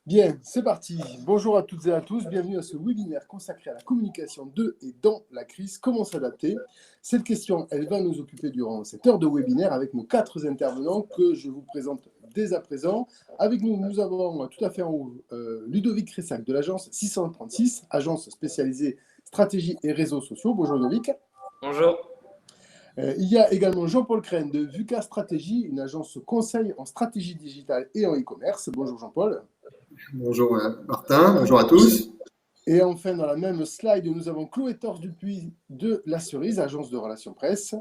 Bien, c'est parti. Bonjour à toutes et à tous. Bienvenue à ce webinaire consacré à la communication de et dans la crise. Comment s'adapter? Cette question, elle va nous occuper durant cette heure de webinaire avec nos 4 intervenants que je vous présente dès à présent. Avec nous, nous avons tout à fait en haut Ludovic Cressac de l'agence 636, agence spécialisée stratégie et réseaux sociaux. Bonjour Ludovic. Bonjour. Il y a également Jean-Paul Crène de VUCA Stratégie, une agence conseil en stratégie digitale et en e-commerce. Bonjour Jean-Paul. Bonjour Martin, bonjour à tous. Et enfin, dans la même slide, nous avons Chloé Torche-Dupuis de La Cerise, agence de relations presse,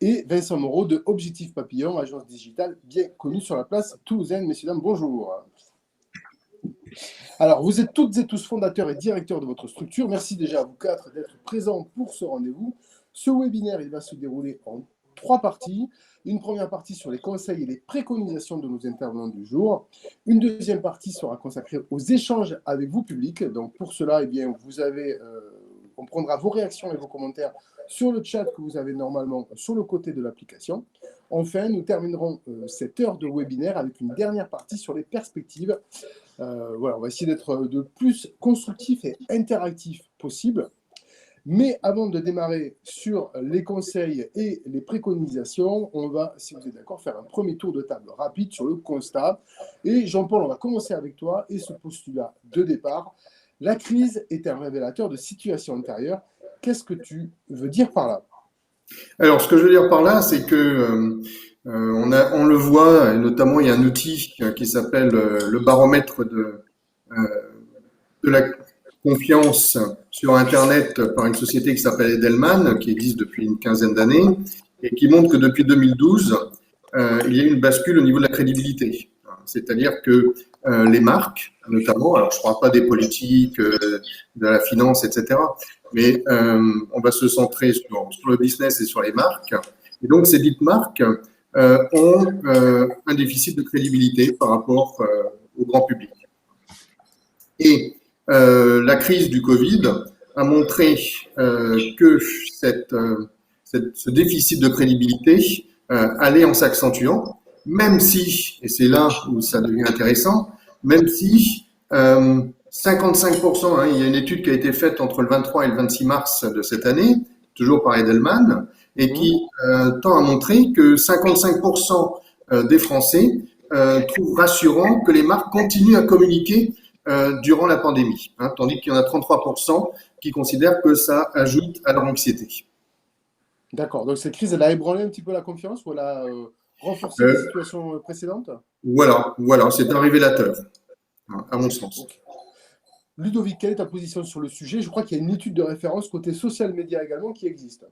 et Vincent Moreau de Objectif Papillon, agence digitale bien connue sur la place toulousaine. Messieurs, dames, bonjour. Alors, vous êtes toutes et tous fondateurs et directeurs de votre structure. Merci déjà à vous 4 d'être présents pour ce rendez-vous. Ce webinaire, il va se dérouler en 3 parties. Une première partie sur les conseils et les préconisations de nos intervenants du jour. Une deuxième partie sera consacrée aux échanges avec vous, public. Donc, pour cela, eh bien, on prendra vos réactions et vos commentaires sur le chat que vous avez normalement sur le côté de l'application. Enfin, nous terminerons cette heure de webinaire avec une dernière partie sur les perspectives. Voilà, on va essayer d'être le plus constructif et interactif possible. Mais avant de démarrer sur les conseils et les préconisations, on va, si vous êtes d'accord, faire un premier tour de table rapide sur le constat. Et Jean-Paul, on va commencer avec toi et ce postulat de départ. La crise est un révélateur de situation antérieure. Qu'est-ce que tu veux dire par là? Alors, ce que je veux dire par là, c'est que on le voit, et notamment il y a un outil qui s'appelle le baromètre de la confiance sur Internet par une société qui s'appelle Edelman, qui existe depuis une quinzaine d'années, et qui montre que depuis 2012, il y a eu une bascule au niveau de la crédibilité. C'est-à-dire que les marques, notamment, alors je ne parle pas des politiques, de la finance, etc., mais on va se centrer sur le business et sur les marques. Et donc, ces dites marques ont un déficit de crédibilité par rapport au grand public. Et la crise du Covid a montré que ce déficit de crédibilité allait en s'accentuant, même si, et c'est là où ça devient intéressant, même si 55%, il y a une étude qui a été faite entre le 23 et le 26 mars de cette année, toujours par Edelman, et qui tend à montrer que 55% des Français trouvent rassurant que les marques continuent à communiquer durant la pandémie, tandis qu'il y en a 33% qui considèrent que ça ajoute à leur anxiété. D'accord, donc cette crise, elle a ébranlé un petit peu la confiance ou elle a renforcé les situations précédentes? Voilà, c'est un révélateur, à mon sens. Okay. Ludovic, quelle est ta position sur le sujet? Je crois qu'il y a une étude de référence côté social media également qui existe.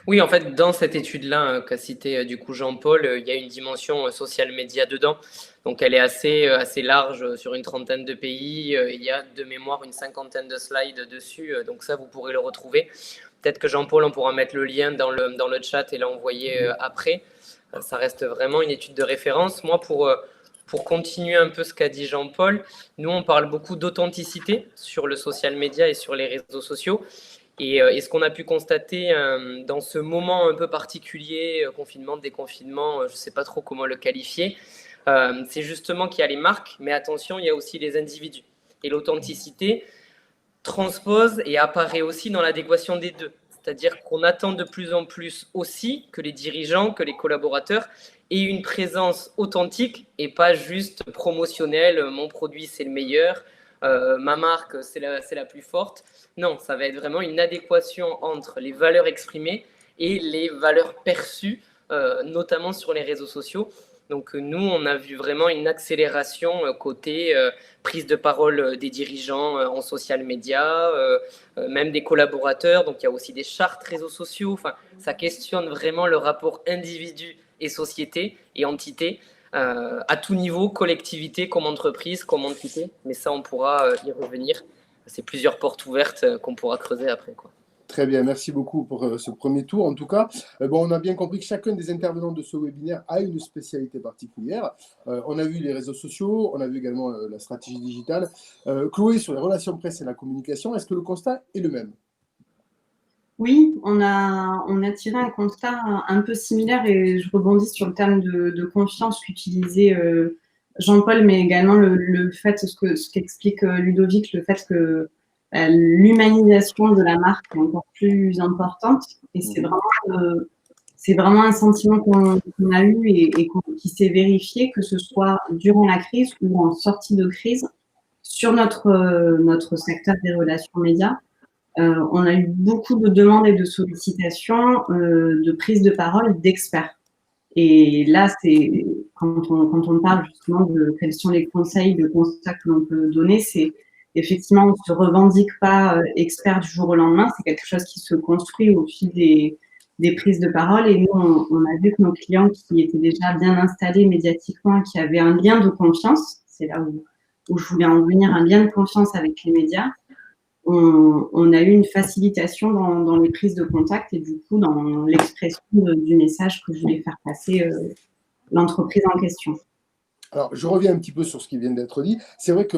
Oui, en fait, dans cette étude-là qu'a cité du coup Jean-Paul, il y a une dimension social media dedans. Donc, elle est assez large sur une trentaine de pays. Il y a de mémoire une cinquantaine de slides dessus. Donc, ça, vous pourrez le retrouver. Peut-être que Jean-Paul, on pourra mettre le lien dans le chat et l'envoyer après. Ça reste vraiment une étude de référence. Moi, pour continuer un peu ce qu'a dit Jean-Paul, nous, on parle beaucoup d'authenticité sur le social media et sur les réseaux sociaux. Et ce qu'on a pu constater dans ce moment un peu particulier, confinement, déconfinement, je ne sais pas trop comment le qualifier, c'est justement qu'il y a les marques, mais attention, il y a aussi les individus. Et l'authenticité transpose et apparaît aussi dans l'adéquation des deux. C'est-à-dire qu'on attend de plus en plus aussi que les dirigeants, que les collaborateurs aient une présence authentique et pas juste promotionnelle, mon produit c'est le meilleur, ma marque c'est la plus forte. Non, ça va être vraiment une adéquation entre les valeurs exprimées et les valeurs perçues, notamment sur les réseaux sociaux. Donc nous, on a vu vraiment une accélération côté prise de parole des dirigeants en social media, même des collaborateurs. Donc il y a aussi des chartes réseaux sociaux. Enfin, ça questionne vraiment le rapport individu et société et entité à tout niveau, collectivité comme entreprise, comme entité. Mais ça, on pourra y revenir. C'est plusieurs portes ouvertes qu'on pourra creuser après, quoi. Très bien, merci beaucoup pour ce premier tour. En tout cas, bon, on a bien compris que chacun des intervenants de ce webinaire a une spécialité particulière. On a vu les réseaux sociaux, on a vu également la stratégie digitale. Chloé, sur les relations presse et la communication, est-ce que le constat est le même? Oui, on a tiré un constat un peu similaire et je rebondis sur le terme de confiance qu'utilisait Jean-Paul, mais également le fait, ce qu'explique Ludovic, le fait que l'humanisation de la marque est encore plus importante. Et c'est vraiment un sentiment qu'on a eu et qui s'est vérifié, que ce soit durant la crise ou en sortie de crise, sur notre secteur des relations médias. On a eu beaucoup de demandes et de sollicitations de prise de parole d'experts. Et là, c'est quand on parle justement de quels sont les conseils, de constats que l'on peut donner, c'est effectivement, on ne se revendique pas expert du jour au lendemain, c'est quelque chose qui se construit au fil des prises de parole. Et nous, on a vu que nos clients qui étaient déjà bien installés médiatiquement, qui avaient un lien de confiance, c'est là où je voulais en venir, un lien de confiance avec les médias, on a eu une facilitation dans les prises de contact et du coup dans l'expression du message que je voulais faire passer l'entreprise en question. Alors, je reviens un petit peu sur ce qui vient d'être dit. C'est vrai que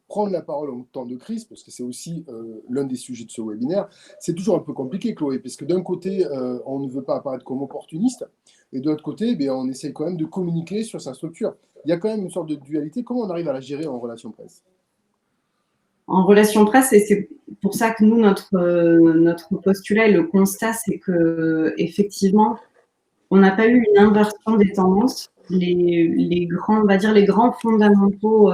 prendre la parole en temps de crise, parce que c'est aussi l'un des sujets de ce webinaire, c'est toujours un peu compliqué, Chloé, parce que d'un côté, on ne veut pas apparaître comme opportuniste, et de l'autre côté, on essaie quand même de communiquer sur sa structure. Il y a quand même une sorte de dualité. Comment on arrive à la gérer en relation presse? En relation presse, et c'est pour ça que nous, notre postulat et le constat, c'est que effectivement, on n'a pas eu une inversion des tendances. Les grands fondamentaux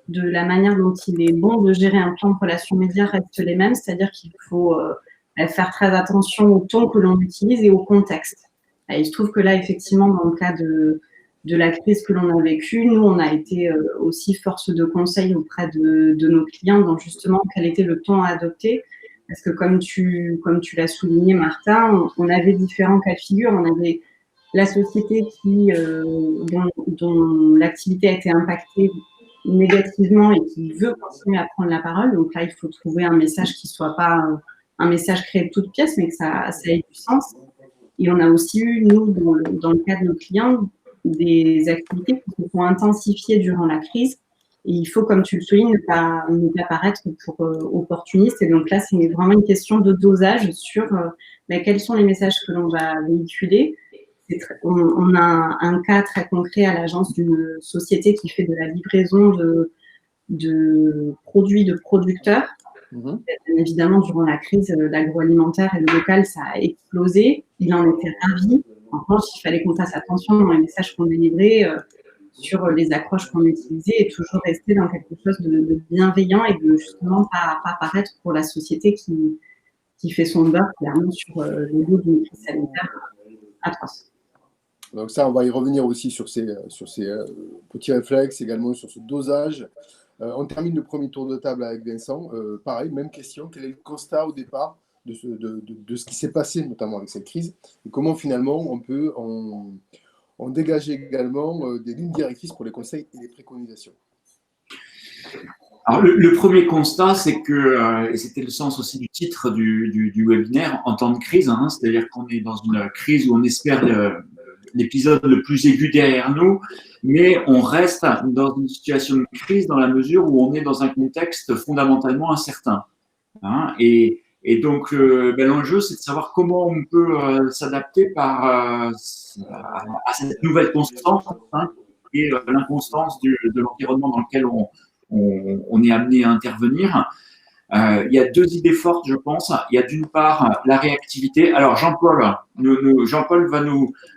de la manière dont il est bon de gérer un plan de relations médias restent les mêmes, c'est-à-dire qu'il faut faire très attention au ton que l'on utilise et au contexte. Et il se trouve que là, effectivement, dans le cas de la crise que l'on a vécue, nous, on a été aussi force de conseil auprès de nos clients dans justement quel était le ton à adopter. Parce que comme tu l'as souligné, Martin, on avait différents cas de figure. On avait la société dont l'activité a été impactée négativement et qui veut continuer à prendre la parole. Donc là, il faut trouver un message qui ne soit pas un message créé de toutes pièces, mais que ça ait du sens. Et on a aussi eu, nous, dans le cas de nos clients, des activités qui se sont intensifiées durant la crise. Et il faut, comme tu le soulignes, ne pas paraître pour opportuniste. Et donc là, c'est vraiment une question de dosage sur quels sont les messages que l'on va véhiculer. On a un cas très concret à l'agence d'une société qui fait de la livraison de produits de producteurs. Bien évidemment, durant la crise, l'agroalimentaire et le local, ça a explosé. Il en était ravi. En revanche, il fallait qu'on fasse attention dans les messages qu'on délivrait, sur les accroches qu'on utilisait et toujours rester dans quelque chose de bienveillant et de justement pas apparaître pour la société qui fait son beurre clairement sur le dos d'une crise sanitaire atroce. Donc ça, on va y revenir aussi sur ces petits réflexes, également sur ce dosage. On termine le premier tour de table avec Vincent. Pareil, même question. Quel est le constat au départ de ce qui s'est passé, notamment avec cette crise, et comment finalement on peut en dégager également des lignes directrices pour les conseils et les préconisations? Alors, le premier constat, c'est que, et c'était le sens aussi du titre du webinaire, en temps de crise, c'est-à-dire qu'on est dans une crise où on espère l'épisode le plus aigu derrière nous, mais on reste dans une situation de crise dans la mesure où on est dans un contexte fondamentalement incertain. Et donc, l'enjeu, c'est de savoir comment on peut s'adapter à cette nouvelle constance, et l'inconstance de l'environnement dans lequel on est amené à intervenir. Il y a deux idées fortes, je pense. Il y a d'une part la réactivité. Alors, Jean-Paul va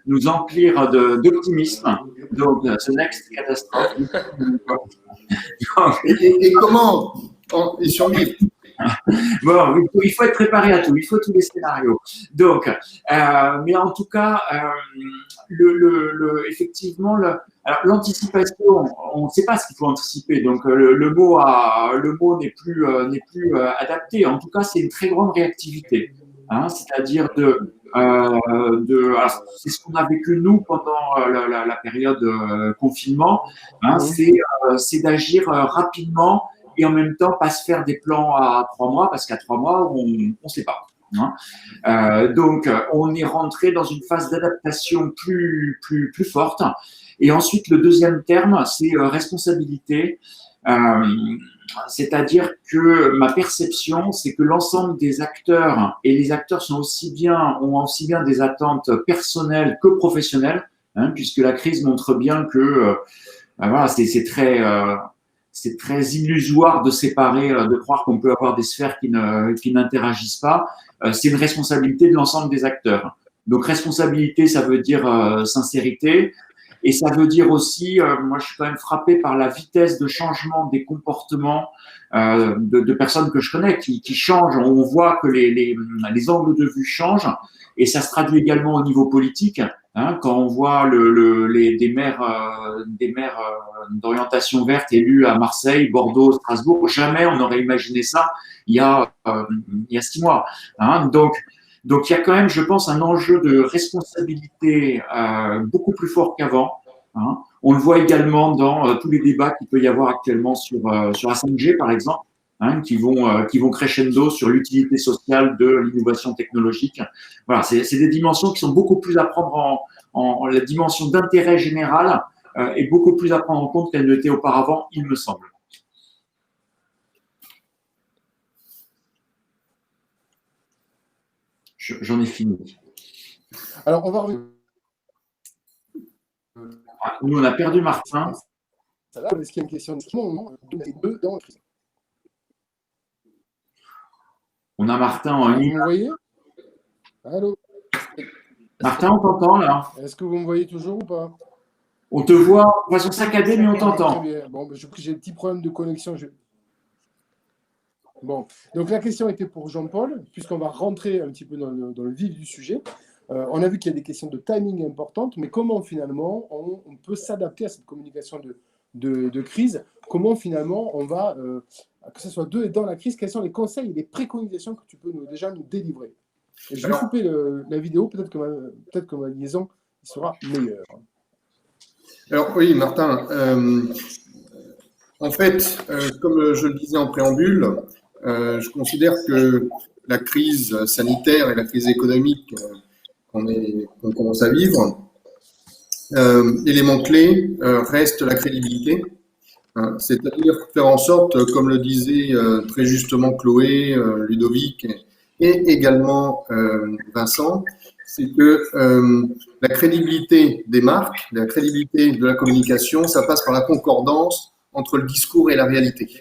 nous emplir d'optimisme. Donc, ce next catastrophe. Et comment y survivre? Bon, il faut être préparé à tout, il faut tous les scénarios. Donc, mais en tout cas, effectivement, l'anticipation, on ne sait pas ce qu'il faut anticiper. Donc, le mot n'est plus adapté. En tout cas, c'est une très grande réactivité. C'est-à-dire c'est ce qu'on a vécu nous pendant la période confinement. C'est d'agir rapidement. Et en même temps, pas se faire des plans à 3 mois, parce qu'à 3 mois, on ne sait pas. Donc, on est rentré dans une phase d'adaptation plus forte. Et ensuite, le deuxième terme, c'est responsabilité. C'est-à-dire que ma perception, c'est que l'ensemble des acteurs, et les acteurs ont aussi bien des attentes personnelles que professionnelles, puisque la crise montre bien que voilà, c'est très illusoire de séparer, de croire qu'on peut avoir des sphères qui n'interagissent pas. C'est une responsabilité de l'ensemble des acteurs. Donc, responsabilité, ça veut dire sincérité. Et ça veut dire aussi, moi, je suis quand même frappé par la vitesse de changement des comportements de personnes que je connais qui changent. On voit que les angles de vue changent. Et ça se traduit également au niveau politique. Hein, quand on voit des maires d'orientation verte élus à Marseille, Bordeaux, Strasbourg, jamais on n'aurait imaginé ça il y a 6 mois. Hein, donc il y a quand même, je pense, un enjeu de responsabilité beaucoup plus fort qu'avant. Hein. On le voit également dans tous les débats qu'il peut y avoir actuellement sur la 5G, par exemple. Hein, qui vont crescendo sur l'utilité sociale de l'innovation technologique. Voilà, c'est des dimensions qui sont beaucoup plus à prendre en la dimension d'intérêt général et beaucoup plus à prendre en compte qu'elles ne l'étaient auparavant, il me semble. J'en ai fini. Alors, on va revenir. Nous, on a perdu Martin. Est-ce qu'il y a une question de dans la crise? On a Martin en ligne. Vous me voyez? Allô? Martin, on t'entend là? Est-ce que vous me voyez toujours ou pas? On te voit de façon saccadée, mais on t'entend. Très bien. Bon, j'ai un petit problème de connexion. Bon, donc la question était pour Jean-Paul, puisqu'on va rentrer un petit peu dans le vif du sujet. On a vu qu'il y a des questions de timing importantes, mais comment finalement on peut s'adapter à cette communication de crise? Comment finalement on va, que ce soit dans la crise, quels sont les conseils et les préconisations que tu peux déjà nous délivrer? Et je vais couper la vidéo, peut-être que ma liaison sera meilleure. Alors oui, Martin, en fait, comme je le disais en préambule, je considère que la crise sanitaire et la crise économique qu'on commence à vivre, élément clé reste la crédibilité. Hein, c'est-à-dire faire en sorte, comme le disait très justement Chloé, Ludovic et également Vincent, c'est que la crédibilité des marques, la crédibilité de la communication, ça passe par la concordance entre le discours et la réalité.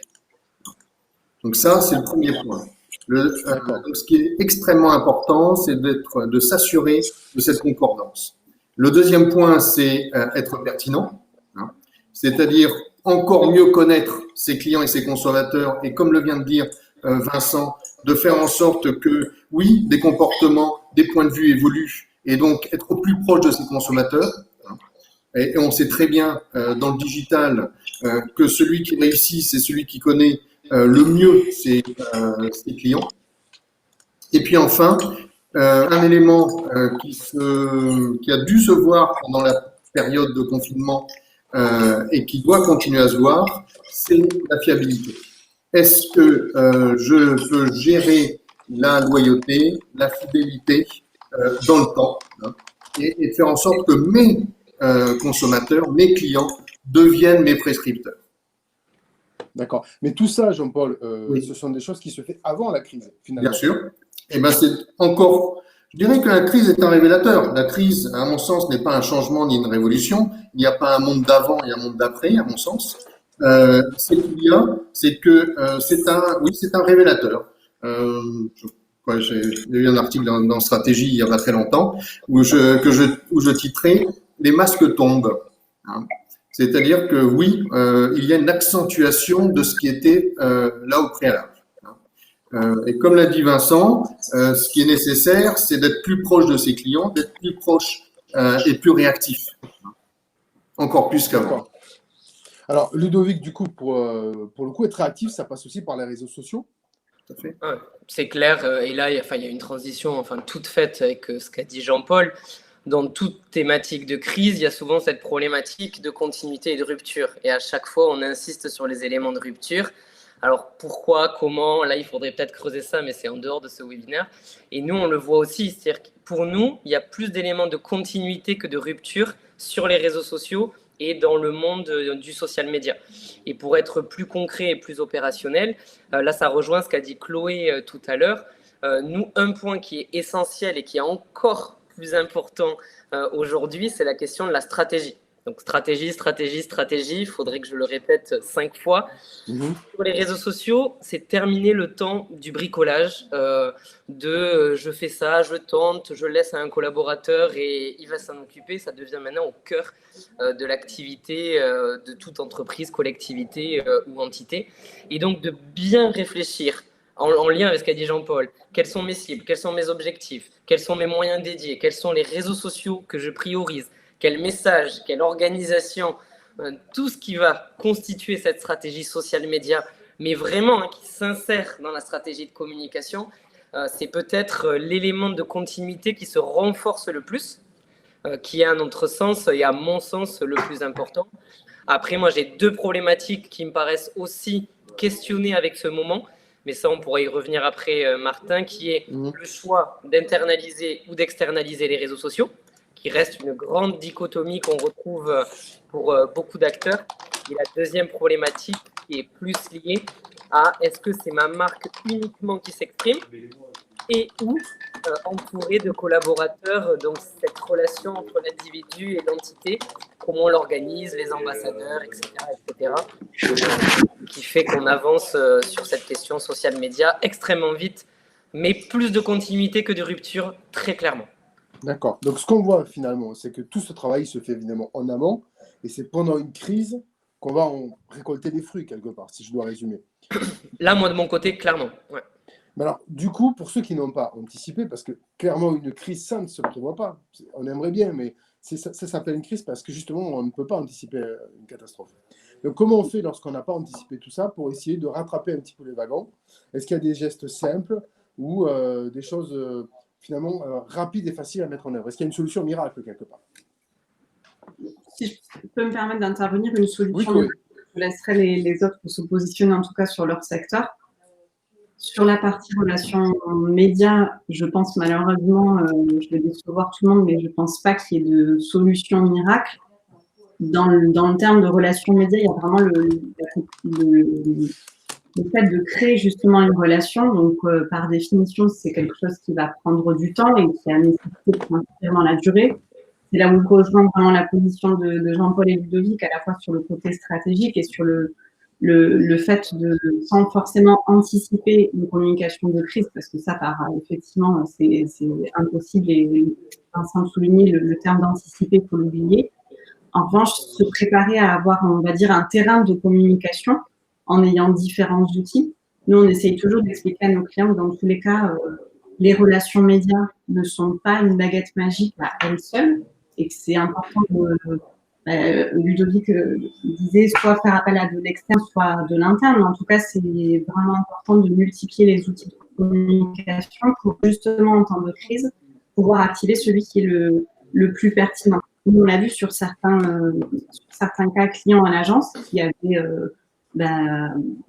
Donc ça, c'est le premier point. Donc ce qui est extrêmement important, c'est de s'assurer de cette concordance. Le deuxième point, c'est être pertinent, hein, c'est-à-dire encore mieux connaître ses clients et ses consommateurs, et comme le vient de dire Vincent, de faire en sorte que, oui, des comportements, des points de vue évoluent, et donc être au plus proche de ses consommateurs. Et on sait très bien dans le digital que celui qui réussit, c'est celui qui connaît le mieux ses clients. Et puis enfin, un élément qui a dû se voir pendant la période de confinement et qui doit continuer à se voir, c'est la fiabilité. Est-ce que je peux gérer la loyauté, la fidélité dans le temps, hein, et faire en sorte que mes consommateurs, mes clients deviennent mes prescripteurs. D'accord. Mais tout ça, Jean-Paul, oui. Ce sont des choses qui se font avant la crise, finalement. Bien sûr. Et ben c'est encore. Je dirais que la crise est un révélateur. La crise, à mon sens, n'est pas un changement ni une révolution. Il n'y a pas un monde d'avant et un monde d'après, à mon sens. C'est un révélateur. J'ai eu un article dans Stratégie il y a pas très longtemps où je titrais Les masques tombent. Hein. C'est-à-dire que oui, il y a une accentuation de ce qui était là au préalable. Et comme l'a dit Vincent, ce qui est nécessaire, c'est d'être plus proche de ses clients, d'être plus proche et plus réactif. Encore plus qu'avant. Alors, Ludovic, du coup, pour le coup, être réactif, ça passe aussi par les réseaux sociaux. Tout à fait. Ouais, c'est clair. Et là, il y a une transition toute faite avec ce qu'a dit Jean-Paul. Dans toute thématique de crise, il y a souvent cette problématique de continuité et de rupture. Et à chaque fois, on insiste sur les éléments de rupture. Alors, pourquoi, comment? Là, il faudrait peut-être creuser ça, mais c'est en dehors de ce webinaire. Et nous, on le voit aussi. C'est-à-dire que pour nous, il y a plus d'éléments de continuité que de rupture sur les réseaux sociaux et dans le monde du social media. Et pour être plus concret et plus opérationnel, là, ça rejoint ce qu'a dit Chloé tout à l'heure. Nous, un point qui est essentiel et qui est encore plus important aujourd'hui, c'est la question de la stratégie. Donc stratégie, stratégie, stratégie, il faudrait que je le répète 5 fois. Sur les réseaux sociaux, c'est terminer le temps du bricolage, je fais ça, je tente, je laisse à un collaborateur et il va s'en occuper. Ça devient maintenant au cœur de l'activité de toute entreprise, collectivité ou entité. Et donc de bien réfléchir en lien avec ce qu'a dit Jean-Paul. Quelles sont mes cibles? Quels sont mes objectifs? Quels sont mes moyens dédiés? Quels sont les réseaux sociaux que je priorise? Quel message? Quelle organisation? Tout ce qui va constituer cette stratégie social média, mais vraiment qui s'insère dans la stratégie de communication, c'est peut-être l'élément de continuité qui se renforce le plus, qui est à notre sens et à mon sens le plus important. Après, moi, j'ai 2 problématiques qui me paraissent aussi questionnées avec ce moment, mais ça, on pourra y revenir après, Martin, qui est le choix d'internaliser ou d'externaliser les réseaux sociaux, qui reste une grande dichotomie qu'on retrouve pour beaucoup d'acteurs. Et la deuxième problématique qui est plus liée à est-ce que c'est ma marque uniquement qui s'exprime et ou entouré de collaborateurs, donc cette relation entre l'individu et l'entité, comment on l'organise, les ambassadeurs, etc., qui fait qu'on avance sur cette question social média extrêmement vite, mais plus de continuité que de rupture, très clairement. D'accord. Donc, ce qu'on voit finalement, c'est que tout ce travail se fait évidemment en amont, et c'est pendant une crise qu'on va en récolter des fruits, quelque part, si je dois résumer. Là, moi, de mon côté, clairement. Ouais. Mais alors, du coup, pour ceux qui n'ont pas anticipé, parce que clairement, une crise, ça ne se prévoit pas. On aimerait bien, mais ça s'appelle une crise parce que justement, on ne peut pas anticiper une catastrophe. Donc, comment on fait lorsqu'on n'a pas anticipé tout ça pour essayer de rattraper un petit peu les wagons? Est-ce qu'il y a des gestes simples ou des choses finalement rapides et faciles à mettre en œuvre? Est-ce qu'il y a une solution miracle quelque part? Si je peux me permettre d'intervenir, une solution, oui. Je laisserai les autres se positionner en tout cas sur leur secteur. Sur la partie relations médias, je pense malheureusement, je vais décevoir tout le monde, mais je ne pense pas qu'il y ait de solution miracle. Dans le terme de relations médias, il y a vraiment le fait de créer justement une relation. Donc, par définition, c'est quelque chose qui va prendre du temps et qui a nécessité principalement la durée. C'est là où rejoint vraiment la position de Jean-Paul et Ludovic, à la fois sur le côté stratégique et sur le fait de, sans forcément anticiper une communication de crise, parce que ça, effectivement, c'est impossible et Vincent soulignait le terme d'anticiper, il faut l'oublier. En revanche, se préparer à avoir, on va dire, un terrain de communication en ayant différents outils. Nous, on essaye toujours d'expliquer à nos clients que dans tous les cas, les relations médias ne sont pas une baguette magique à elles seules et que c'est important Ludovic disait soit faire appel à de l'externe, soit de l'interne. En tout cas, c'est vraiment important de multiplier les outils de communication pour justement, en temps de crise, pouvoir activer celui qui est le plus pertinent. Nous, on l'a vu sur certains cas clients à l'agence qui avaient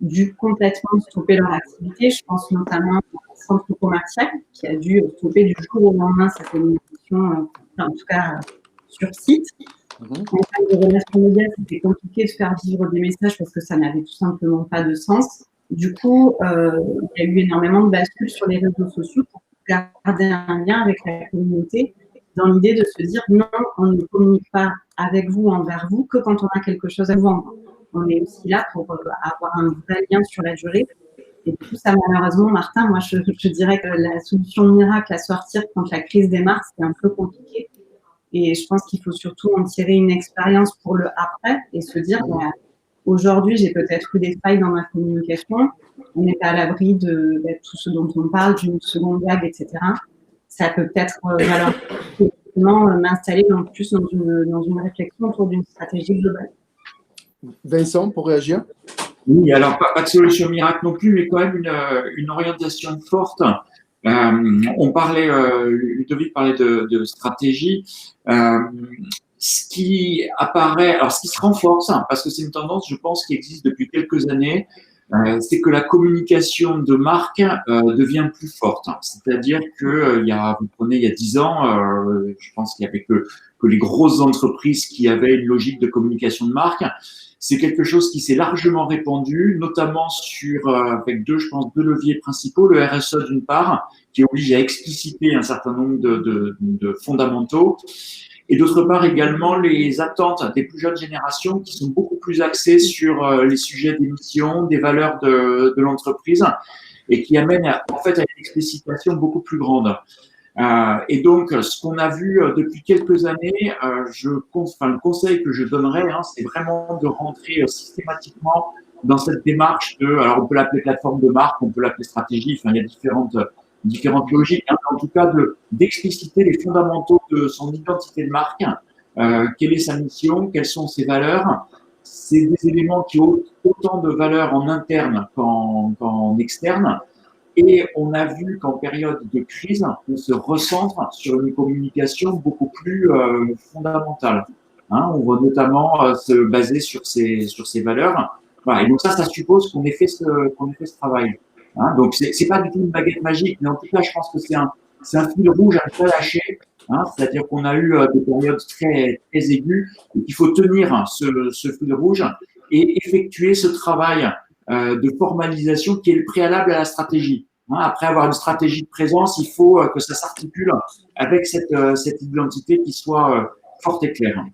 dû complètement stopper leur activité. Je pense notamment au centre commercial qui a dû stopper du jour au lendemain sa communication, en tout cas sur site. En termes de relations médias, c'était compliqué de faire vivre des messages parce que ça n'avait tout simplement pas de sens. Du coup, il y a eu énormément de bascules sur les réseaux sociaux pour garder un lien avec la communauté, dans l'idée de se dire non, on ne communique pas avec vous, envers vous, que quand on a quelque chose à vendre. On est aussi là pour avoir un vrai lien sur la durée. Et tout ça, malheureusement, Martin, moi, je dirais que la solution miracle à sortir quand la crise démarre, c'est un peu compliqué. Et je pense qu'il faut surtout en tirer une expérience pour le après et se dire, aujourd'hui, j'ai peut-être eu des failles dans ma communication. On n'est pas à l'abri de tout ce dont on parle, d'une seconde vague, etc. Ça peut peut-être m'installer plus dans une réflexion autour d'une stratégie globale. Vincent, pour réagir? Oui, alors pas de solution miracle non plus, mais quand même une orientation forte. On parlait, Ludovic parlait de stratégie. Ce qui apparaît, alors ce qui se renforce, parce que c'est une tendance, je pense, qui existe depuis quelques années, c'est que la communication de marque devient plus forte. C'est-à-dire que vous prenez il y a 10 ans, je pense qu'il y avait que les grosses entreprises qui avaient une logique de communication de marque. C'est quelque chose qui s'est largement répandu, notamment avec deux leviers principaux. Le RSE d'une part, qui oblige à expliciter un certain nombre de fondamentaux, et d'autre part également les attentes des plus jeunes générations qui sont beaucoup plus axées sur les sujets des missions, des valeurs de l'entreprise et qui amènent en fait à une explicitation beaucoup plus grande. Et donc, ce qu'on a vu depuis quelques années, le conseil que je donnerais, c'est vraiment de rentrer systématiquement dans cette démarche alors on peut l'appeler plateforme de marque, on peut l'appeler stratégie, enfin, il y a différentes logiques, en tout cas d'expliciter les fondamentaux de son identité de marque, quelle est sa mission, quelles sont ses valeurs. C'est des éléments qui ont autant de valeur en interne qu'en externe. Et on a vu qu'en période de crise, on se recentre sur une communication beaucoup plus fondamentale. On va notamment se baser sur ces valeurs. Voilà. Et donc ça suppose qu'on ait fait ce travail. Donc c'est pas du tout une baguette magique, mais en tout cas, je pense que c'est un fil rouge à ne pas lâcher. C'est-à-dire qu'on a eu des périodes très très aiguës et qu'il faut tenir ce fil rouge et effectuer ce travail de formalisation qui est le préalable à la stratégie. Après avoir une stratégie de présence, il faut que ça s'articule avec cette identité qui soit forte et claire.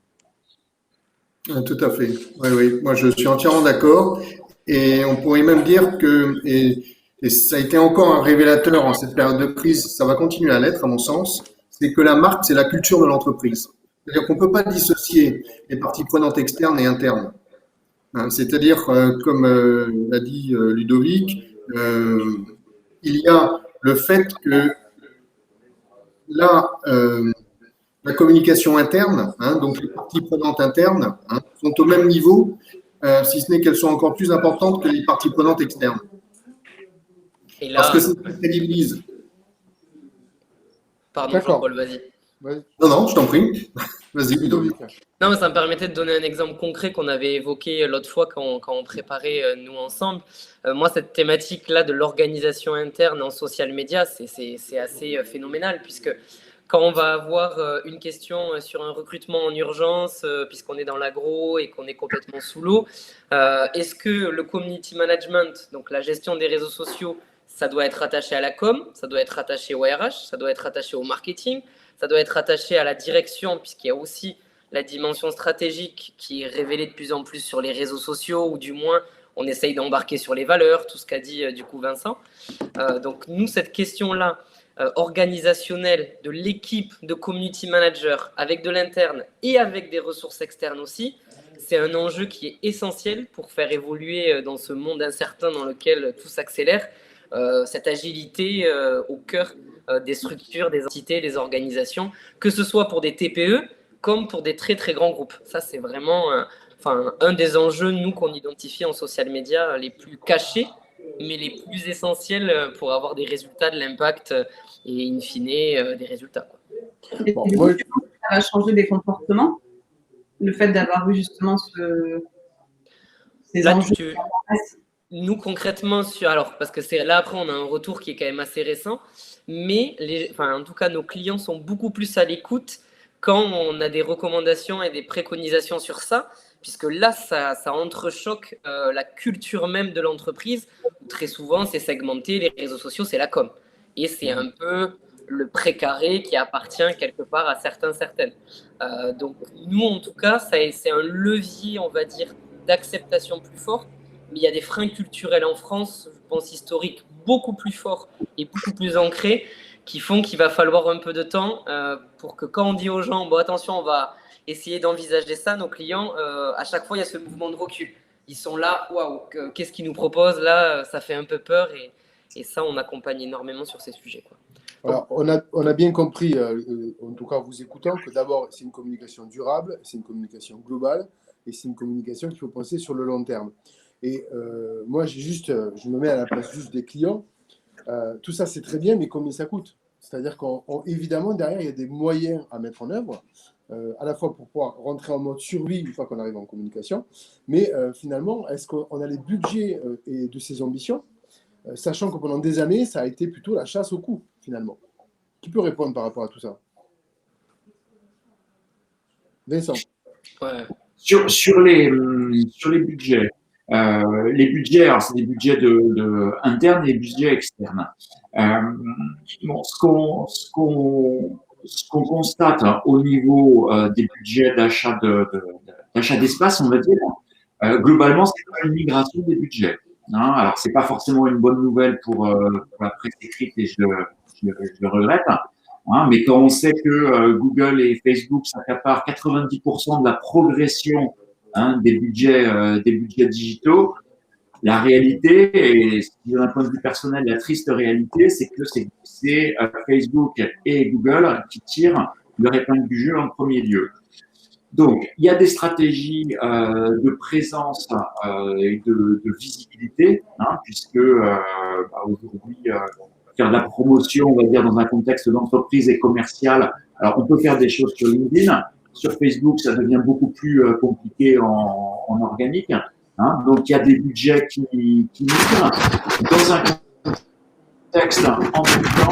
Tout à fait. Oui, oui. Moi, je suis entièrement d'accord. Et on pourrait même dire que, et ça a été encore un révélateur en cette période de crise, ça va continuer à l'être, à mon sens, c'est que la marque, c'est la culture de l'entreprise. C'est-à-dire qu'on ne peut pas dissocier les parties prenantes externes et internes. C'est-à-dire, comme l'a dit Ludovic, il y a le fait que la communication interne, donc les parties prenantes internes, sont au même niveau, si ce n'est qu'elles sont encore plus importantes que les parties prenantes externes. Et là, parce que c'est ce qui crédibilise. Pardon, Jean-Paul, vas-y. Non, je t'en prie. Vas-y, Ludovic. Non, mais ça me permettait de donner un exemple concret qu'on avait évoqué l'autre fois quand on préparait nous ensemble. Moi, cette thématique-là de l'organisation interne en social media, c'est assez phénoménal puisque quand on va avoir une question sur un recrutement en urgence, puisqu'on est dans l'agro et qu'on est complètement sous l'eau, est-ce que le community management, donc la gestion des réseaux sociaux, ça doit être attaché à la com, ça doit être attaché au RH, ça doit être attaché au marketing, ça doit être attaché à la direction, puisqu'il y a aussi la dimension stratégique qui est révélée de plus en plus sur les réseaux sociaux, ou du moins on essaye d'embarquer sur les valeurs, tout ce qu'a dit du coup Vincent. Donc nous, cette question-là, organisationnelle de l'équipe de community manager avec de l'interne et avec des ressources externes aussi, c'est un enjeu qui est essentiel pour faire évoluer dans ce monde incertain dans lequel tout s'accélère, cette agilité au cœur des structures, des entités, des organisations, que ce soit pour des TPE comme pour des très très grands groupes. Ça, c'est vraiment un des enjeux, nous, qu'on identifie en social media les plus cachés, mais les plus essentiels pour avoir des résultats, de l'impact et in fine des résultats. Et bon, du coup, ça va changer des comportements, le fait d'avoir eu justement ces là, enjeux. Nous, concrètement, alors, parce que c'est là, après, on a un retour qui est quand même assez récent, mais en tout cas, nos clients sont beaucoup plus à l'écoute quand on a des recommandations et des préconisations sur ça, puisque là, ça entrechoque la culture même de l'entreprise. Très souvent, c'est segmenté, les réseaux sociaux, c'est la com. Et c'est un peu le précaré qui appartient quelque part à certaines. Donc, nous, en tout cas, c'est un levier, on va dire, d'acceptation plus fort. Mais il y a des freins culturels en France, je pense historiques, beaucoup plus forts et beaucoup plus ancrés, qui font qu'il va falloir un peu de temps pour que quand on dit aux gens, bon attention, on va essayer d'envisager ça, nos clients, à chaque fois, il y a ce mouvement de recul. Ils sont là, waouh, qu'est-ce qu'ils nous proposent là, ça fait un peu peur et ça, on accompagne énormément sur ces sujets, quoi. Alors, on a bien compris, en tout cas en vous écoutant, que d'abord, c'est une communication durable, c'est une communication globale et c'est une communication qu'il faut penser sur le long terme. Et moi, je me mets à la place juste des clients. Tout ça, c'est très bien, mais combien ça coûte? C'est-à-dire qu'évidemment, derrière, il y a des moyens à mettre en œuvre, à la fois pour pouvoir rentrer en mode survie une fois qu'on arrive en communication, mais finalement, est-ce qu'on a les budgets et de ces ambitions, sachant que pendant des années, ça a été plutôt la chasse au coût, finalement. Qui peut répondre par rapport à tout ça? Vincent. Ouais. Sur les budgets. Les budgets, alors c'est des budgets internes et des budgets externes. ce qu'on constate au niveau des budgets d'achat d'achat d'espace, on va dire, globalement, c'est pas une migration des budgets. Hein. Alors, c'est pas forcément une bonne nouvelle pour la presse écrite et je le regrette. Hein, mais quand on sait que Google et Facebook s'accaparent 90% de la progression des budgets digitaux, la réalité, et d'un point de vue personnel, la triste réalité, c'est que c'est Facebook et Google qui tirent leur épingle du jeu en premier lieu. Donc, il y a des stratégies de présence et de visibilité, puisque aujourd'hui, faire de la promotion, on va dire, dans un contexte d'entreprise et commercial, alors on peut faire des choses sur LinkedIn. Sur Facebook, ça devient beaucoup plus compliqué en organique. Hein. Donc, il y a des budgets qui migrent dans un contexte en même temps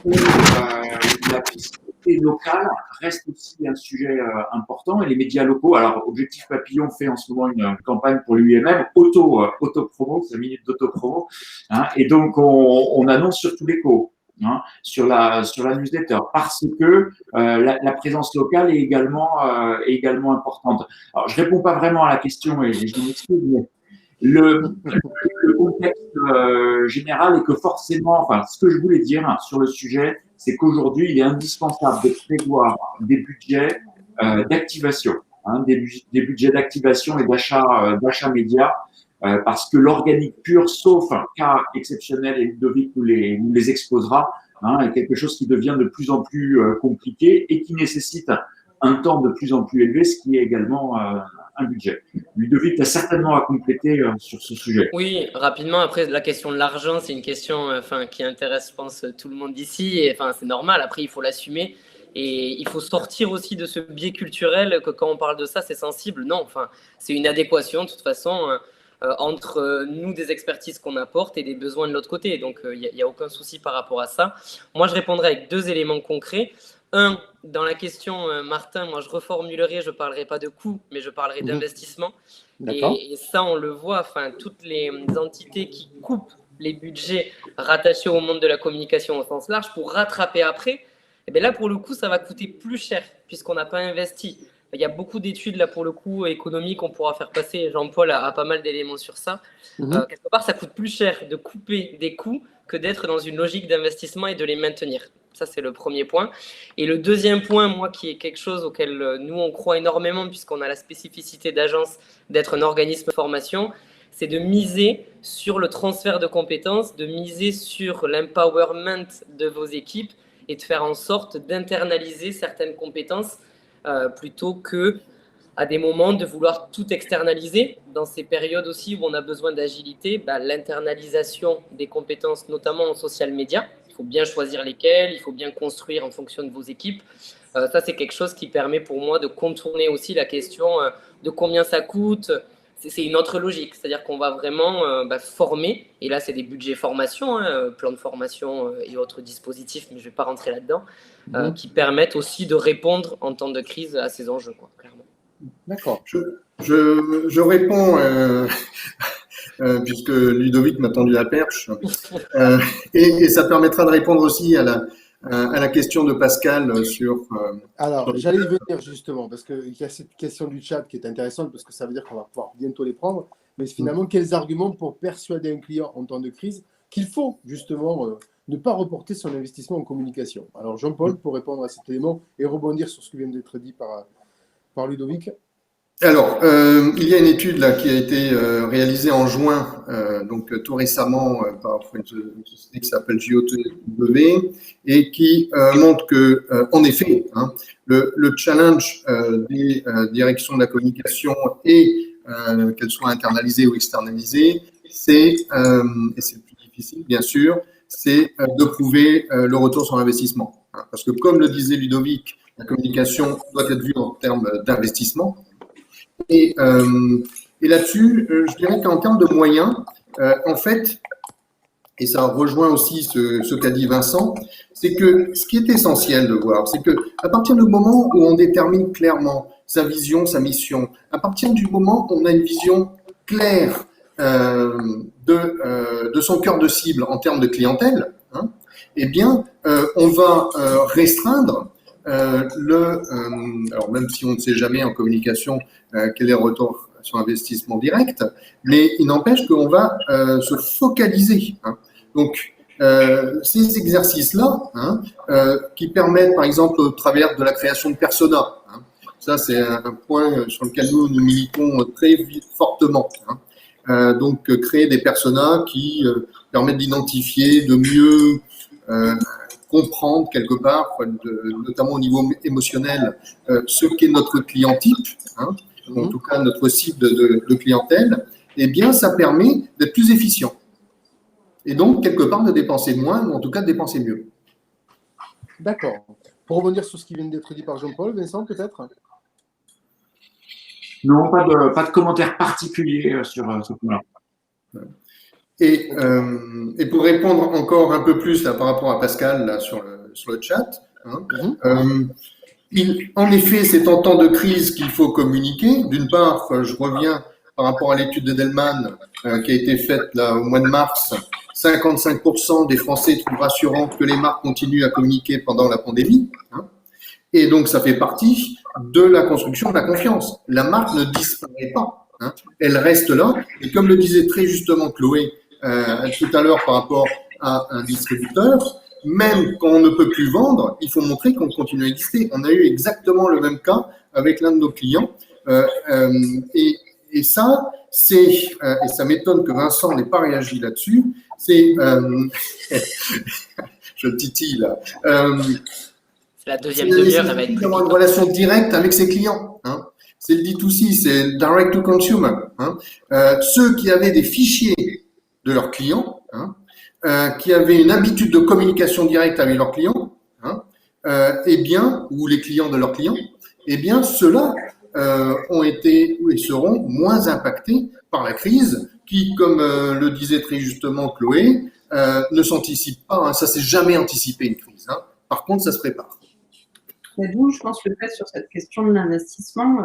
où la visibilité locale reste aussi un sujet important et les médias locaux. Alors, Objectif Papillon fait en ce moment une campagne pour l'UIMM, auto-promo, c'est la minute d'auto-promo. Hein, et donc, on annonce sur tous les co. Hein, sur la newsletter parce que la présence locale est également importante. Alors, je réponds pas vraiment à la question et je m'excuse, mais le contexte général est que forcément, enfin, ce que je voulais dire sur le sujet, c'est qu'aujourd'hui, il est indispensable de prévoir des budgets d'activation, des budgets d'activation et d'achat média. Parce que l'organique pur, sauf un cas exceptionnel, et Ludovic nous les exposera, est quelque chose qui devient de plus en plus compliqué et qui nécessite un temps de plus en plus élevé, ce qui est également un budget. Ludovic a certainement à compléter sur ce sujet. Oui, rapidement, après, la question de l'argent, c'est une question qui intéresse, je pense, tout le monde ici. Et c'est normal, après, il faut l'assumer. Et il faut sortir aussi de ce biais culturel que quand on parle de ça, c'est sensible. Non, c'est une adéquation, de toute façon, entre nous, des expertises qu'on apporte et des besoins de l'autre côté. Donc, il n'y a aucun souci par rapport à ça. Moi, je répondrai avec 2 éléments concrets. Un, dans la question, Martin, moi, je reformulerai, je ne parlerai pas de coût, mais je parlerai d'investissement. Et ça, on le voit, toutes les entités qui coupent les budgets rattachés au monde de la communication au sens large pour rattraper après, et bien là, pour le coup, ça va coûter plus cher puisqu'on n'a pas investi. Il y a beaucoup d'études, là, pour le coup, économiques, on pourra faire passer, Jean-Paul a pas mal d'éléments sur ça. Quelque part, ça coûte plus cher de couper des coûts que d'être dans une logique d'investissement et de les maintenir. Ça, c'est le premier point. Et le deuxième point, moi, qui est quelque chose auquel nous, on croit énormément, puisqu'on a la spécificité d'agence d'être un organisme de formation, c'est de miser sur le transfert de compétences, de miser sur l'empowerment de vos équipes et de faire en sorte d'internaliser certaines compétences plutôt que à des moments de vouloir tout externaliser. Dans ces périodes aussi où on a besoin d'agilité, l'internalisation des compétences, notamment en social media, il faut bien choisir lesquelles, il faut bien construire en fonction de vos équipes. Ça, c'est quelque chose qui permet pour moi de contourner aussi la question de combien ça coûte. C'est une autre logique, c'est-à-dire qu'on va vraiment former, et là c'est des budgets formation, plan de formation et autres dispositifs, mais je ne vais pas rentrer là-dedans, qui permettent aussi de répondre en temps de crise à ces enjeux, clairement. D'accord. Je réponds, puisque Ludovic m'a tendu la perche, et ça permettra de répondre aussi à la question de Pascal sur… Alors, j'allais y venir justement, parce qu'il y a cette question du chat qui est intéressante, parce que ça veut dire qu'on va pouvoir bientôt les prendre. Mais finalement, quels arguments pour persuader un client en temps de crise qu'il faut justement ne pas reporter son investissement en communication? Alors, Jean-Paul, pour répondre à cet élément et rebondir sur ce qui vient d'être dit par Ludovic. Alors, il y a une étude là qui a été réalisée en juin, donc tout récemment par une société qui s'appelle JOTW et qui montre que, en effet, le challenge des directions de la communication et qu'elles soient internalisées ou externalisées, et c'est le plus difficile bien sûr, c'est de prouver le retour sur investissement. Parce que comme le disait Ludovic, la communication doit être vue en termes d'investissement. Et là-dessus, je dirais qu'en termes de moyens, en fait, et ça rejoint aussi ce qu'a dit Vincent, c'est que ce qui est essentiel de voir, c'est que à partir du moment où on détermine clairement sa vision, sa mission, à partir du moment où on a une vision claire de son cœur de cible en termes de clientèle, eh bien, on va restreindre alors même si on ne sait jamais en communication quel est le retour sur investissement direct, mais il n'empêche qu'on va se focaliser. Hein. Donc, ces exercices-là, hein, qui permettent, par exemple, au travers de la création de personas, hein, ça c'est un point sur lequel nous militons très fortement. Hein. Donc, créer des personas qui permettent d'identifier, de mieux comprendre quelque part, notamment au niveau émotionnel, ce qu'est notre client type, hein, en tout cas notre cible de clientèle, eh bien, ça permet d'être plus efficient. Et donc, quelque part, de dépenser moins, ou en tout cas de dépenser mieux. D'accord. Pour rebondir sur ce qui vient d'être dit par Jean-Paul, Vincent, peut-être? Non, pas de commentaire particulier sur ce point-là. Et pour répondre encore un peu plus là, par rapport à Pascal là, sur le chat, hein, en effet, c'est en temps de crise qu'il faut communiquer. D'une part, je reviens par rapport à l'étude d'Edelman qui a été faite là, au mois de mars. 55% des Français trouvent rassurant que les marques continuent à communiquer pendant la pandémie. Hein, et donc, ça fait partie de la construction de la confiance. La marque ne disparaît pas. Hein, elle reste là. Et comme le disait très justement Chloé tout à l'heure par rapport à un distributeur, même quand on ne peut plus vendre, il faut montrer qu'on continue à exister. On a eu exactement le même cas avec l'un de nos clients. Et ça, et ça m'étonne que Vincent n'ait pas réagi là-dessus, c'est... je titille là. C'est la deuxième demi-heure, elle va être d'avoir une relation directe avec ses clients. Hein. C'est le D2C, c'est le direct to consumer. Hein. Ceux qui avaient des fichiers de leurs clients, hein, qui avaient une habitude de communication directe avec leurs clients, hein, eh bien, ou les clients de leurs clients, eh bien, ceux-là ont été et seront moins impactés par la crise qui, comme le disait très justement Chloé, ne s'anticipe pas. Hein, ça s'est jamais anticipé une crise. Hein. Par contre, ça se prépare. D'où, je pense, le fait sur cette question de l'investissement,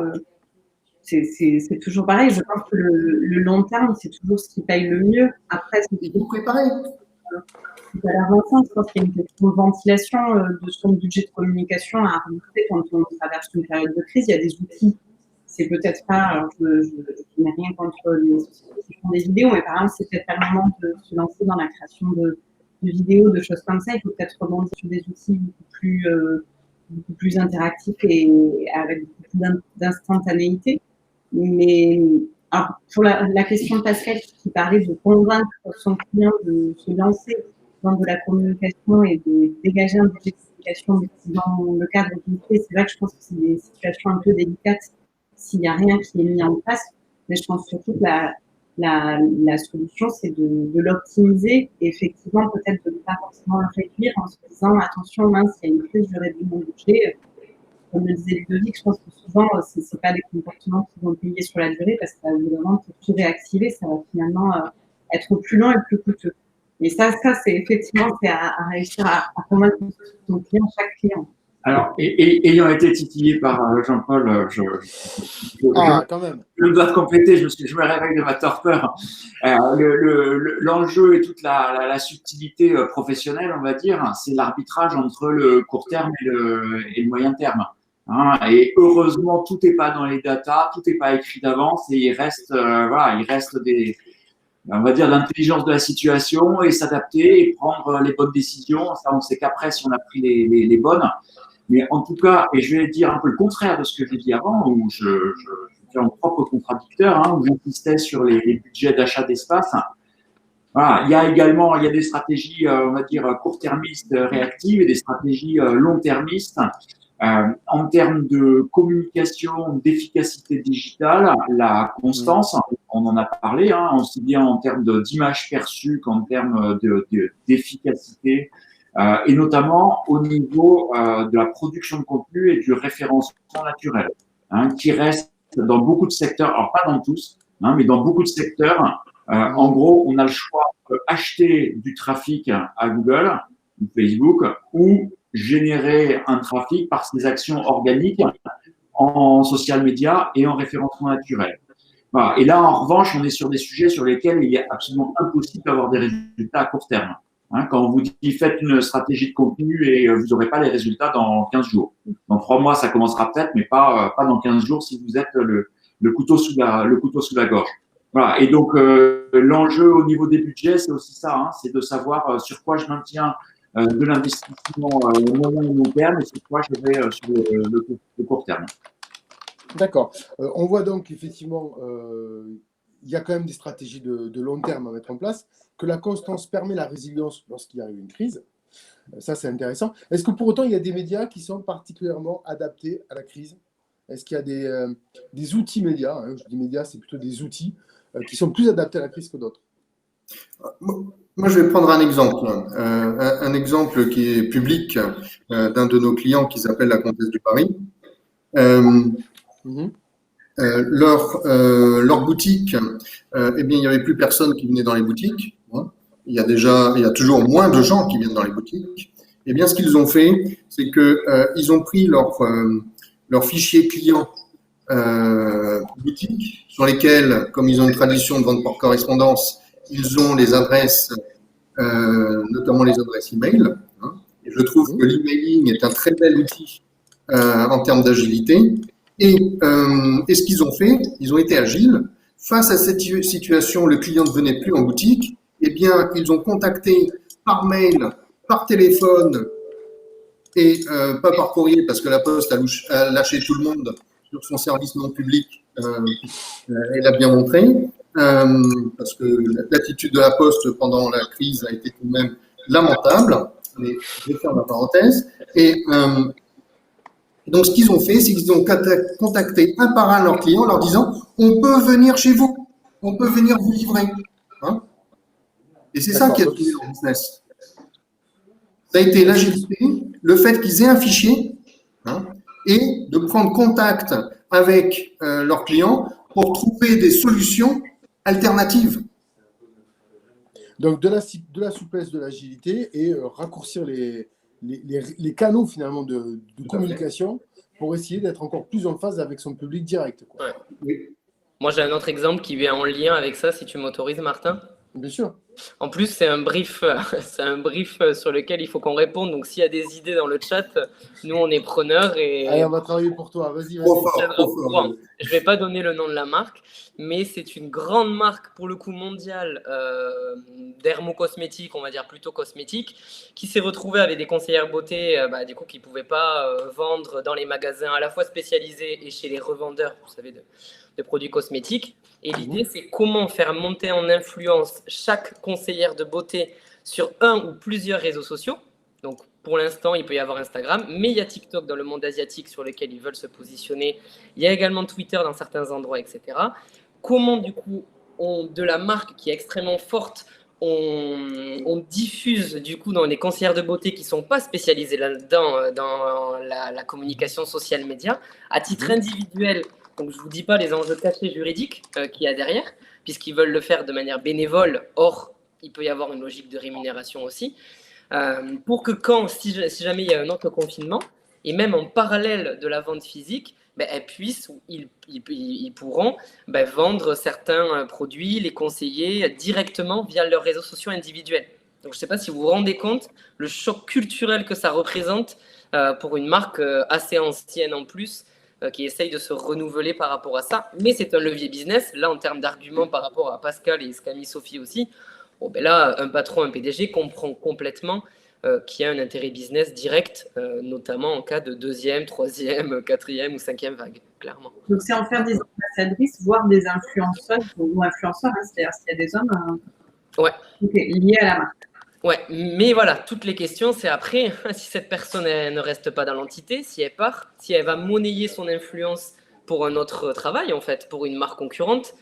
c'est toujours pareil. Je pense que le long terme, c'est toujours ce qui paye le mieux. Après, il faut préparer. À la Vincent, je pense qu'il y a une question de ventilation de son budget de communication à remonter quand on traverse une période de crise. Il y a des outils. C'est peut-être pas, alors je n'ai rien contre les sociétés qui font des vidéos, mais par exemple, c'est peut-être pas le moment de se lancer dans la création de vidéos, de choses comme ça. Il faut peut-être rebondir sur des outils beaucoup plus interactifs et avec beaucoup plus d'instantanéité. Mais alors, pour la question de Pascal qui parlait de convaincre son client de se lancer dans de la communication et de dégager un budget de communication dans le cadre d'une crise, c'est vrai que je pense que c'est des situations un peu délicates s'il n'y a rien qui est mis en place. Mais je pense surtout que la solution, c'est de l'optimiser et effectivement peut-être de ne pas forcément le réduire en se disant attention, mince, il y a une crise, je réduis mon budget. Comme le disait Ludovic, je pense que souvent, ce n'est pas des comportements qui vont payer sur la durée parce que évidemment, pour tout réactiver, ça va finalement être plus long et plus coûteux. Et ça c'est effectivement à réussir à convaincre son client, chaque client. Alors, ayant été titillé par Jean-Paul, quand même. Je dois te compléter, je me réveille de ma torpeur. L'enjeu et toute la subtilité professionnelle, on va dire, c'est l'arbitrage entre le court terme et le moyen terme. Hein, et heureusement, tout n'est pas dans les datas, tout n'est pas écrit d'avance et il reste on va dire, l'intelligence de la situation et s'adapter et prendre les bonnes décisions. Ça, on sait qu'après, si on a pris les bonnes. Mais en tout cas, et je vais dire un peu le contraire de ce que j'ai dit avant, où je fais mon propre contradicteur, hein, où j'insistais sur les budgets d'achat d'espace. Voilà, il y a des stratégies, on va dire, court-termistes réactives et des stratégies long-termistes. En termes de communication, d'efficacité digitale, la constance, on en a parlé, hein, aussi bien en termes d'image perçue qu'en termes d'efficacité, et notamment au niveau de la production de contenu et du référencement naturel, hein, qui reste dans beaucoup de secteurs, alors pas dans tous, hein, mais dans beaucoup de secteurs. En gros, on a le choix d'acheter du trafic à Google ou Facebook ou générer un trafic par ses actions organiques en social media et en référencement naturel. Voilà. Et là, en revanche, on est sur des sujets sur lesquels il est absolument impossible d'avoir des résultats à court terme. Hein, quand on vous dit faites une stratégie de contenu et vous n'aurez pas les résultats dans 15 jours. Dans 3 mois, ça commencera peut-être, mais pas dans 15 jours si vous êtes le couteau sous la gorge. Voilà. Et donc, l'enjeu au niveau des budgets, c'est aussi ça, hein, c'est de savoir sur quoi je maintiens de l'investissement moyen et long terme et sur quoi je vais sur le court terme. D'accord. On voit donc qu'effectivement, il y a quand même des stratégies de long terme à mettre en place, que la constance permet la résilience lorsqu'il arrive une crise. Ça, c'est intéressant. Est-ce que pour autant, il y a des médias qui sont particulièrement adaptés à la crise? Est-ce qu'il y a des outils médias, hein, je dis médias, c'est plutôt des outils qui sont plus adaptés à la crise que d'autres? Moi, je vais prendre un exemple. Un exemple qui est public d'un de nos clients qui s'appelle la Comtesse du Paris. Leur boutique, eh bien, il n'y avait plus personne qui venait dans les boutiques. Hein. Il y a toujours moins de gens qui viennent dans les boutiques. Eh bien, ce qu'ils ont fait, c'est que ils ont pris leur fichier client boutique, sur lesquels, comme ils ont une tradition de vente par correspondance, ils ont les adresses, notamment les adresses email. Hein. Et je trouve que l'emailing est un très bel outil en termes d'agilité. Et ce qu'ils ont fait, ils ont été agiles. Face à cette situation, le client ne venait plus en boutique. Eh bien, ils ont contacté par mail, par téléphone et pas par courrier, parce que la Poste a lâché tout le monde sur son service non public. Elle a bien montré, parce que l'attitude de la Poste pendant la crise a été tout de même lamentable. Mais je vais faire ma parenthèse. Et donc, ce qu'ils ont fait, c'est qu'ils ont contacté un par un leurs clients, leur disant « On peut venir chez vous, on peut venir vous livrer. Hein » Et c'est ça qui a tué leur business. Ça a été l'agilité, le fait qu'ils aient un fichier, hein, et de prendre contact avec leurs clients pour trouver des solutions alternatives. Donc, de la souplesse, de l'agilité et raccourcir les canaux finalement de communication pour essayer d'être encore plus en phase avec son public direct. Quoi. Ouais. Oui. Moi, j'ai un autre exemple qui vient en lien avec ça, si tu m'autorises, Martin. Bien sûr. En plus, c'est un brief sur lequel il faut qu'on réponde. Donc, s'il y a des idées dans le chat, nous, on est preneurs. Et allez, on va travailler pour toi. Vas-y. Je ne vais pas donner le nom de la marque, mais c'est une grande marque, pour le coup, mondiale dermo-cosmétique, on va dire plutôt cosmétique, qui s'est retrouvée avec des conseillères beauté du coup, qui ne pouvaient pas vendre dans les magasins à la fois spécialisés et chez les revendeurs, vous savez, de produits cosmétiques. Et l'idée, c'est comment faire monter en influence chaque conseillère de beauté sur un ou plusieurs réseaux sociaux. Donc, pour l'instant, il peut y avoir Instagram, mais il y a TikTok dans le monde asiatique sur lequel ils veulent se positionner. Il y a également Twitter dans certains endroits, etc. Comment, du coup, de la marque qui est extrêmement forte, on diffuse, du coup, dans les conseillères de beauté qui ne sont pas spécialisées là-dedans, dans la communication social média, à titre individuel. Donc, je ne vous dis pas les enjeux cachés juridiques qu'il y a derrière, puisqu'ils veulent le faire de manière bénévole. Or, il peut y avoir une logique de rémunération aussi. Pour que si jamais il y a un autre confinement, et même en parallèle de la vente physique, elles puissent, ou ils pourront vendre certains produits, les conseiller directement via leurs réseaux sociaux individuels. Donc, je ne sais pas si vous vous rendez compte le choc culturel que ça représente pour une marque assez ancienne en plus, qui essaye de se renouveler par rapport à ça. Mais c'est un levier business. Là, en termes d'arguments par rapport à Pascal et ce qu'a mis Sophie aussi, bon, là, un patron, un PDG comprend complètement qu'il y a un intérêt business direct, notamment en cas de deuxième, troisième, quatrième ou cinquième vague, clairement. Donc, c'est en faire des ambassadrices, voire des influenceurs ou influenceurs, hein, c'est-à-dire s'il y a des hommes liés à la marque. Ouais, mais voilà, toutes les questions, c'est après, si cette personne ne reste pas dans l'entité, si elle part, si elle va monnayer son influence pour un autre travail, en fait, pour une marque concurrente,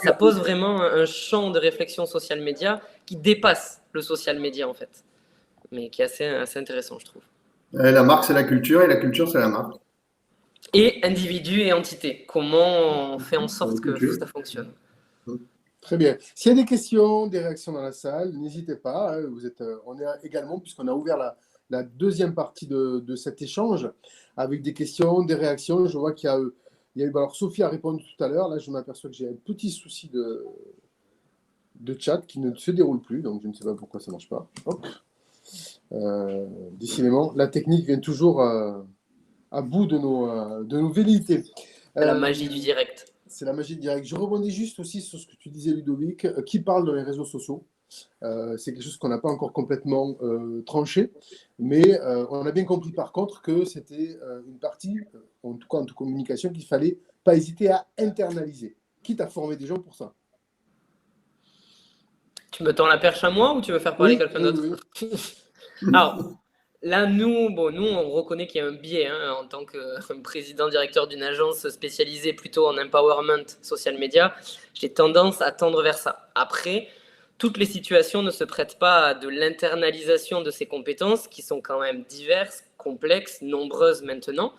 ça pose vraiment un champ de réflexion social média qui dépasse le social média, en fait, mais qui est assez intéressant, je trouve. La marque, c'est la culture, et la culture, c'est la marque. Et individu et entité, comment on fait en sorte que ça fonctionne. Très bien. S'il y a des questions, des réactions dans la salle, n'hésitez pas. Hein, on est également, puisqu'on a ouvert la deuxième partie de cet échange, avec des questions, des réactions. Je vois qu'il y a eu. Alors, Sophie a répondu tout à l'heure. Là, je m'aperçois que j'ai un petit souci de chat qui ne se déroule plus, donc je ne sais pas pourquoi ça ne marche pas. Hop. Décidément, la technique vient toujours à bout de nos velléités. C'est la magie du direct. C'est la magie du direct. Je rebondis juste aussi sur ce que tu disais, Ludovic, qui parle dans les réseaux sociaux. C'est quelque chose qu'on n'a pas encore complètement tranché, mais on a bien compris par contre que c'était une partie, en tout cas en toute communication, qu'il ne fallait pas hésiter à internaliser, quitte à former des gens pour ça. Tu me tends la perche à moi ou tu veux faire parler quelqu'un d'autre? Alors, là, nous, on reconnaît qu'il y a un biais en tant que président directeur d'une agence spécialisée plutôt en empowerment social media. J'ai tendance à tendre vers ça. Après, toutes les situations ne se prêtent pas à de l'internalisation de ces compétences qui sont quand même diverses, complexes, nombreuses maintenant.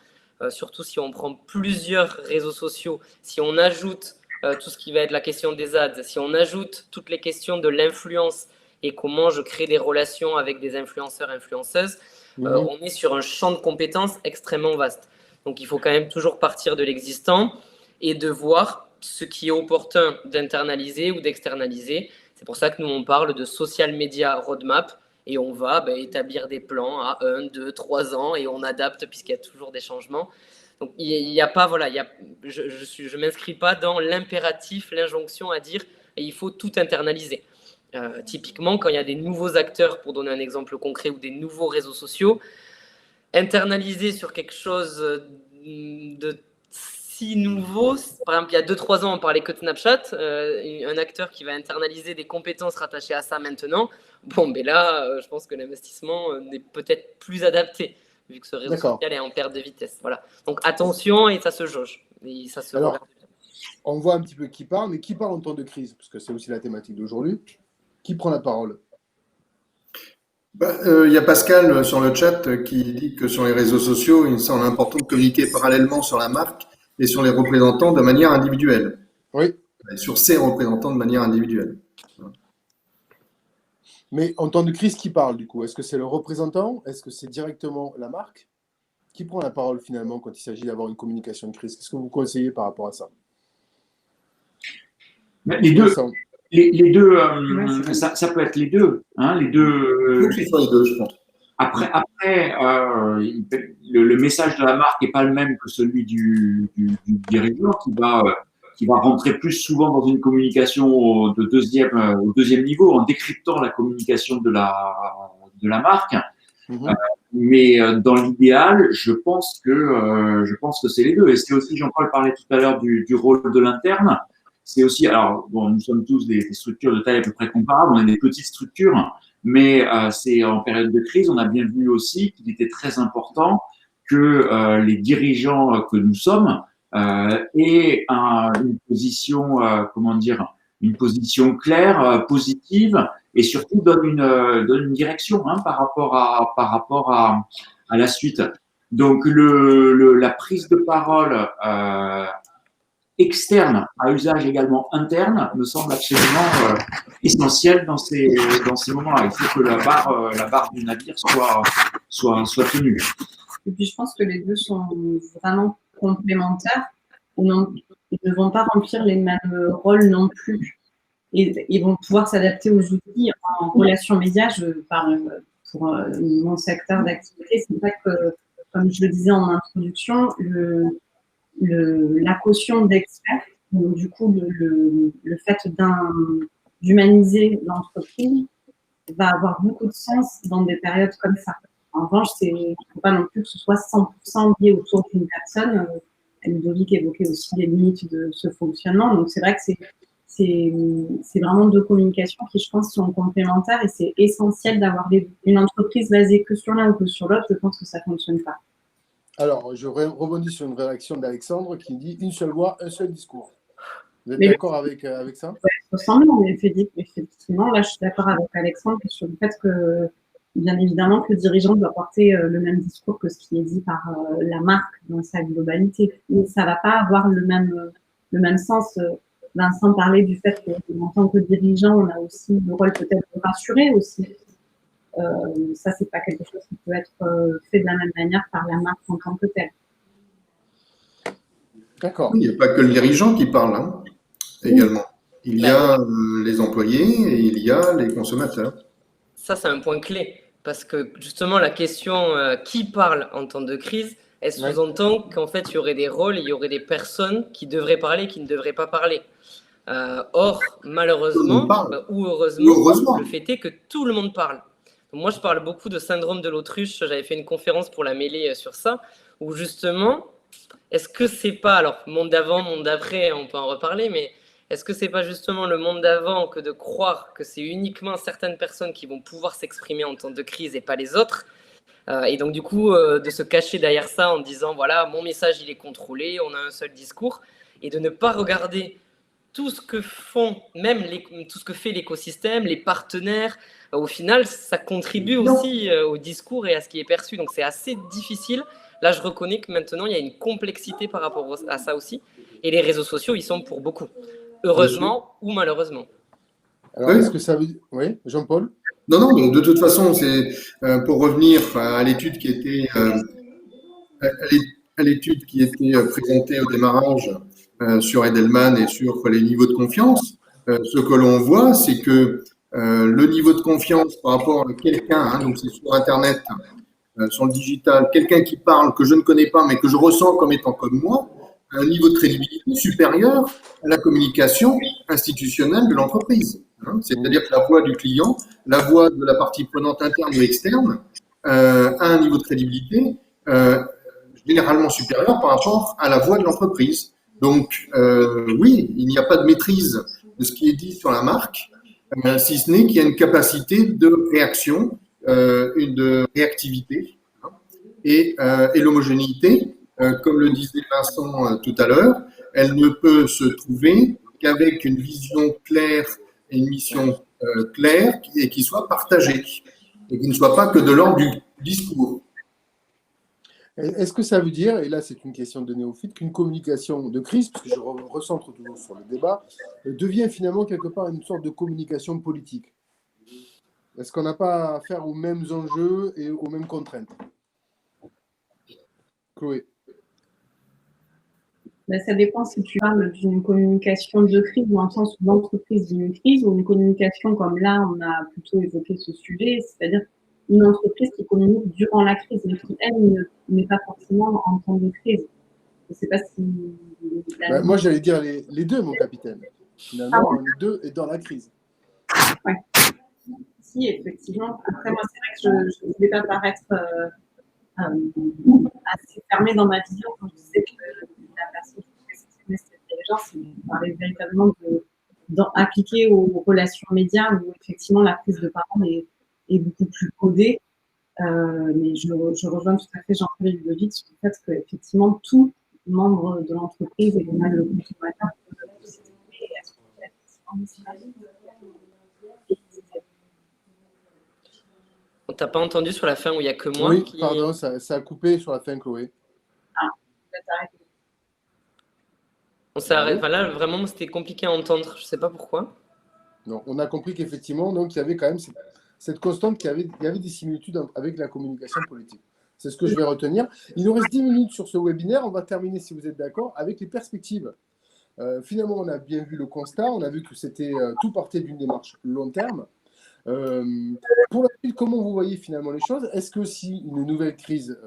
Surtout si on prend plusieurs réseaux sociaux, si on ajoute tout ce qui va être la question des ads, si on ajoute toutes les questions de l'influence et comment je crée des relations avec des influenceurs, influenceuses, on est sur un champ de compétences extrêmement vaste. Donc, il faut quand même toujours partir de l'existant et de voir ce qui est opportun d'internaliser ou d'externaliser. C'est pour ça que nous, on parle de social media roadmap et on va établir des plans à 1, 2, 3 ans et on adapte puisqu'il y a toujours des changements. Donc, il n'y a pas, je ne m'inscris pas dans l'impératif, l'injonction à dire il faut tout internaliser. Typiquement, quand il y a des nouveaux acteurs, pour donner un exemple concret, ou des nouveaux réseaux sociaux, internaliser sur quelque chose de si nouveau, par exemple, il y a 2-3 ans, on parlait que de Snapchat, un acteur qui va internaliser des compétences rattachées à ça maintenant, là, je pense que l'investissement n'est peut-être plus adapté, vu que ce réseau social est en perte de vitesse. Voilà. Donc attention, et ça se jauge. Et ça se Alors, on voit un petit peu qui parle, mais qui parle en temps de crise, parce que c'est aussi la thématique d'aujourd'hui. Qui prend la parole? Il y a Pascal sur le chat qui dit que sur les réseaux sociaux, il semble important de communiquer parallèlement sur la marque et sur les représentants de manière individuelle. Oui. Et sur ces représentants de manière individuelle. Mais en temps de crise, qui parle du coup? Est-ce que c'est le représentant? Est-ce que c'est directement la marque? Qui prend la parole finalement quand il s'agit d'avoir une communication de crise? Qu'est-ce que vous conseillez par rapport à ça? Les deux. Les deux, ça peut être les deux. Les deux. Il faut les deux, je pense. Après le message de la marque n'est pas le même que celui du dirigeant qui va rentrer plus souvent dans une communication au deuxième niveau en décryptant la communication de la marque. Mais dans l'idéal, je pense que c'est les deux. Et c'est aussi, Jean-Paul parlait tout à l'heure du rôle de l'interne. C'est aussi, nous sommes tous des structures de taille à peu près comparable, on est des petites structures, mais c'est en période de crise, on a bien vu aussi qu'il était très important que les dirigeants que nous sommes aient une position, une position claire, positive, et surtout donne une direction par rapport à la suite. Donc la prise de parole externe à usage également interne me semble absolument essentiel dans ces moments-là. Il faut que la barre du navire soit tenue. Et puis je pense que les deux sont vraiment complémentaires. Ils ne vont pas remplir les mêmes rôles non plus. Et ils vont pouvoir s'adapter aux outils. En relation média, je parle pour mon secteur d'activité. C'est vrai que, comme je le disais en introduction, la caution d'expert, donc du coup le fait d'humaniser l'entreprise va avoir beaucoup de sens dans des périodes comme ça. En revanche, il ne faut pas non plus que ce soit 100% lié autour d'une personne. Ludovic évoquait aussi les limites de ce fonctionnement. Donc c'est vrai que c'est vraiment deux communications qui, je pense, sont complémentaires et c'est essentiel d'avoir une entreprise basée que sur l'un ou que sur l'autre. Je pense que ça ne fonctionne pas. Alors, je rebondis sur une réaction d'Alexandre qui dit « une seule voix, un seul discours ». Vous êtes d'accord avec ça? Ressemblant, effectivement. Là, je suis d'accord avec Alexandre sur le fait que, bien évidemment, que le dirigeant doit porter le même discours que ce qui est dit par la marque dans sa globalité. Mais ça ne va pas avoir le même sens. Vincent parlait du fait qu'en tant que dirigeant, on a aussi le rôle peut-être de rassurer aussi. Ça, c'est pas quelque chose qui peut être fait de la même manière par la marque en tant que telle. D'accord. Il n'y a pas que le dirigeant qui parle, également. Il y a les employés et il y a les consommateurs. Ça, c'est un point clé. Parce que justement, la question qui parle en temps de crise, elle sous-entend qu'en fait, il y aurait des rôles, il y aurait des personnes qui devraient parler, qui ne devraient pas parler. Or, malheureusement, ou heureusement, le fait est que tout le monde parle. Moi, je parle beaucoup de syndrome de l'autruche. J'avais fait une conférence pour la mêlée sur ça, où justement, est-ce que c'est pas, alors monde d'avant, monde d'après, on peut en reparler, mais est-ce que c'est pas justement le monde d'avant que de croire que c'est uniquement certaines personnes qui vont pouvoir s'exprimer en temps de crise et pas les autres, et donc du coup de se cacher derrière ça en disant voilà, mon message il est contrôlé, on a un seul discours, et de ne pas regarder tout ce que font, tout ce que fait l'écosystème, les partenaires. Au final, ça contribue aussi au discours et à ce qui est perçu. Donc c'est assez difficile. Là, je reconnais que maintenant, il y a une complexité par rapport à ça aussi. Et les réseaux sociaux, ils sont pour beaucoup. Heureusement ou malheureusement. Alors, est-ce que ça veut dire... Oui, Jean-Paul? Non, mais de toute façon, c'est pour revenir à l'étude qui était présentée au démarrage sur Edelman et sur les niveaux de confiance. Ce que l'on voit, c'est que le niveau de confiance par rapport à quelqu'un, donc c'est sur Internet, sur le digital, quelqu'un qui parle que je ne connais pas mais que je ressens comme étant comme moi, a un niveau de crédibilité supérieur à la communication institutionnelle de l'entreprise. C'est-à-dire que la voix du client, la voix de la partie prenante interne ou externe, a un niveau de crédibilité généralement supérieur par rapport à la voix de l'entreprise. Donc, oui, il n'y a pas de maîtrise de ce qui est dit sur la marque, si ce n'est qu'il y a une capacité de réaction, de réactivité, et l'homogénéité, comme le disait Vincent tout à l'heure, elle ne peut se trouver qu'avec une vision claire et une mission claire et qui soit partagée, et qui ne soit pas que de l'ordre du discours. Est-ce que ça veut dire, et là c'est une question de néophyte, qu'une communication de crise, parce que je recentre toujours sur le débat, devient finalement quelque part une sorte de communication politique? Est-ce qu'on n'a pas affaire aux mêmes enjeux et aux mêmes contraintes? Chloé? Ça dépend si tu parles d'une communication de crise dans le sens où l'entreprise vit une crise, ou une communication comme là, on a plutôt évoqué ce sujet, c'est-à-dire une entreprise qui communique durant la crise, mais qui, elle, n'est pas forcément en temps de crise. Je ne sais pas si... Moi, j'allais dire les deux, mon capitaine. Finalement, les deux est dans la crise. Oui. Si, effectivement. Après, moi, c'est vrai que je ne voulais pas paraître assez fermée dans ma vision quand je disais que la personne qui pouvait s'exprimer cette dirigeance, il parlait véritablement d'appliquer aux relations médias où effectivement la prise de parole est beaucoup plus codée. Mais je rejoins tout à fait Jean-Paul et Ludovic sur le fait qu'effectivement, tout membre de l'entreprise et même le consommateur peut s'exprimer et être On t'a pas entendu sur la fin où il n'y a que moi Oui, pardon, ça a coupé sur la fin, Chloé. Ah, peut-être arrêté. On s'est arrêté. Enfin, là, vraiment, c'était compliqué à entendre. Je ne sais pas pourquoi. Non, on a compris qu'effectivement, donc, il y avait quand même cette constante qu'il y avait des similitudes avec la communication politique. C'est ce que je vais retenir. Il nous reste 10 minutes sur ce webinaire. On va terminer, si vous êtes d'accord, avec les perspectives. Finalement, on a bien vu le constat. On a vu que c'était tout partait d'une démarche long terme. Pour la suite, comment vous voyez finalement les choses? Est-ce que si une nouvelle crise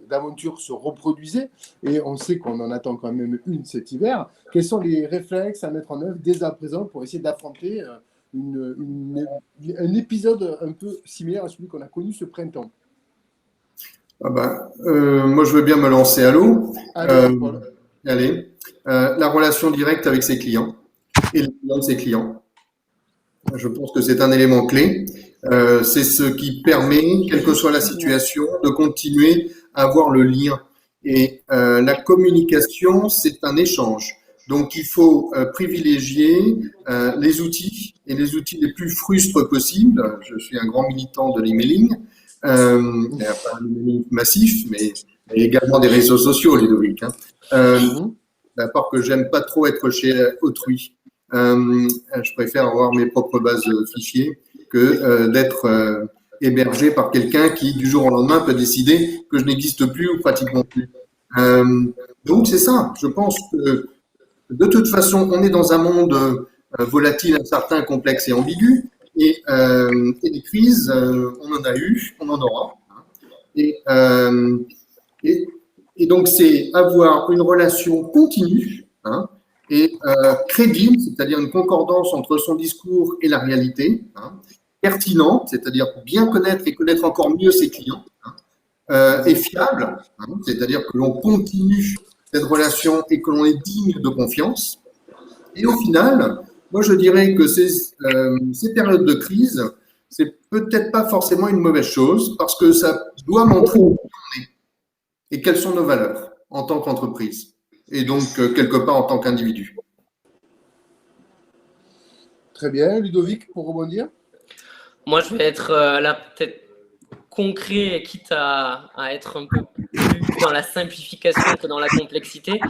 d'aventure se reproduisait, et on sait qu'on en attend quand même une cet hiver, quels sont les réflexes à mettre en œuvre dès à présent pour essayer d'affronter un épisode un peu similaire à celui qu'on a connu ce printemps? Moi, je veux bien me lancer à l'eau. Allez. La relation directe avec ses clients et les clients de ses clients. Je pense que c'est un élément clé. C'est ce qui permet, quelle que soit la situation, de continuer à avoir le lien. Et la communication, c'est un échange. Donc, il faut privilégier les outils, et les outils les plus frustres possibles. Je suis un grand militant de l'emailing, pas un emailing massif, mais également des réseaux sociaux, Ludovic. À part que j'aime pas trop être chez autrui. Je préfère avoir mes propres bases fichiers que d'être hébergé par quelqu'un qui, du jour au lendemain, peut décider que je n'existe plus ou pratiquement plus. Donc, c'est ça. Je pense que, de toute façon, on est dans un monde volatile, incertain, complexe et ambigu. Et des crises, on en a eu, on en aura. Et donc, c'est avoir une relation continue et crédible, c'est-à-dire une concordance entre son discours et la réalité, pertinente, c'est-à-dire bien connaître et connaître encore mieux ses clients, et fiable, c'est-à-dire que l'on continue cette relation et que l'on est digne de confiance. Et au final, moi je dirais que ces périodes de crise, c'est peut-être pas forcément une mauvaise chose parce que ça doit montrer qui on est et quelles sont nos valeurs en tant qu'entreprise et donc quelque part en tant qu'individu. Très bien. Ludovic, pour rebondir? Moi, je vais être là peut-être concret, et quitte à être un peu plus dans la simplification que dans la complexité.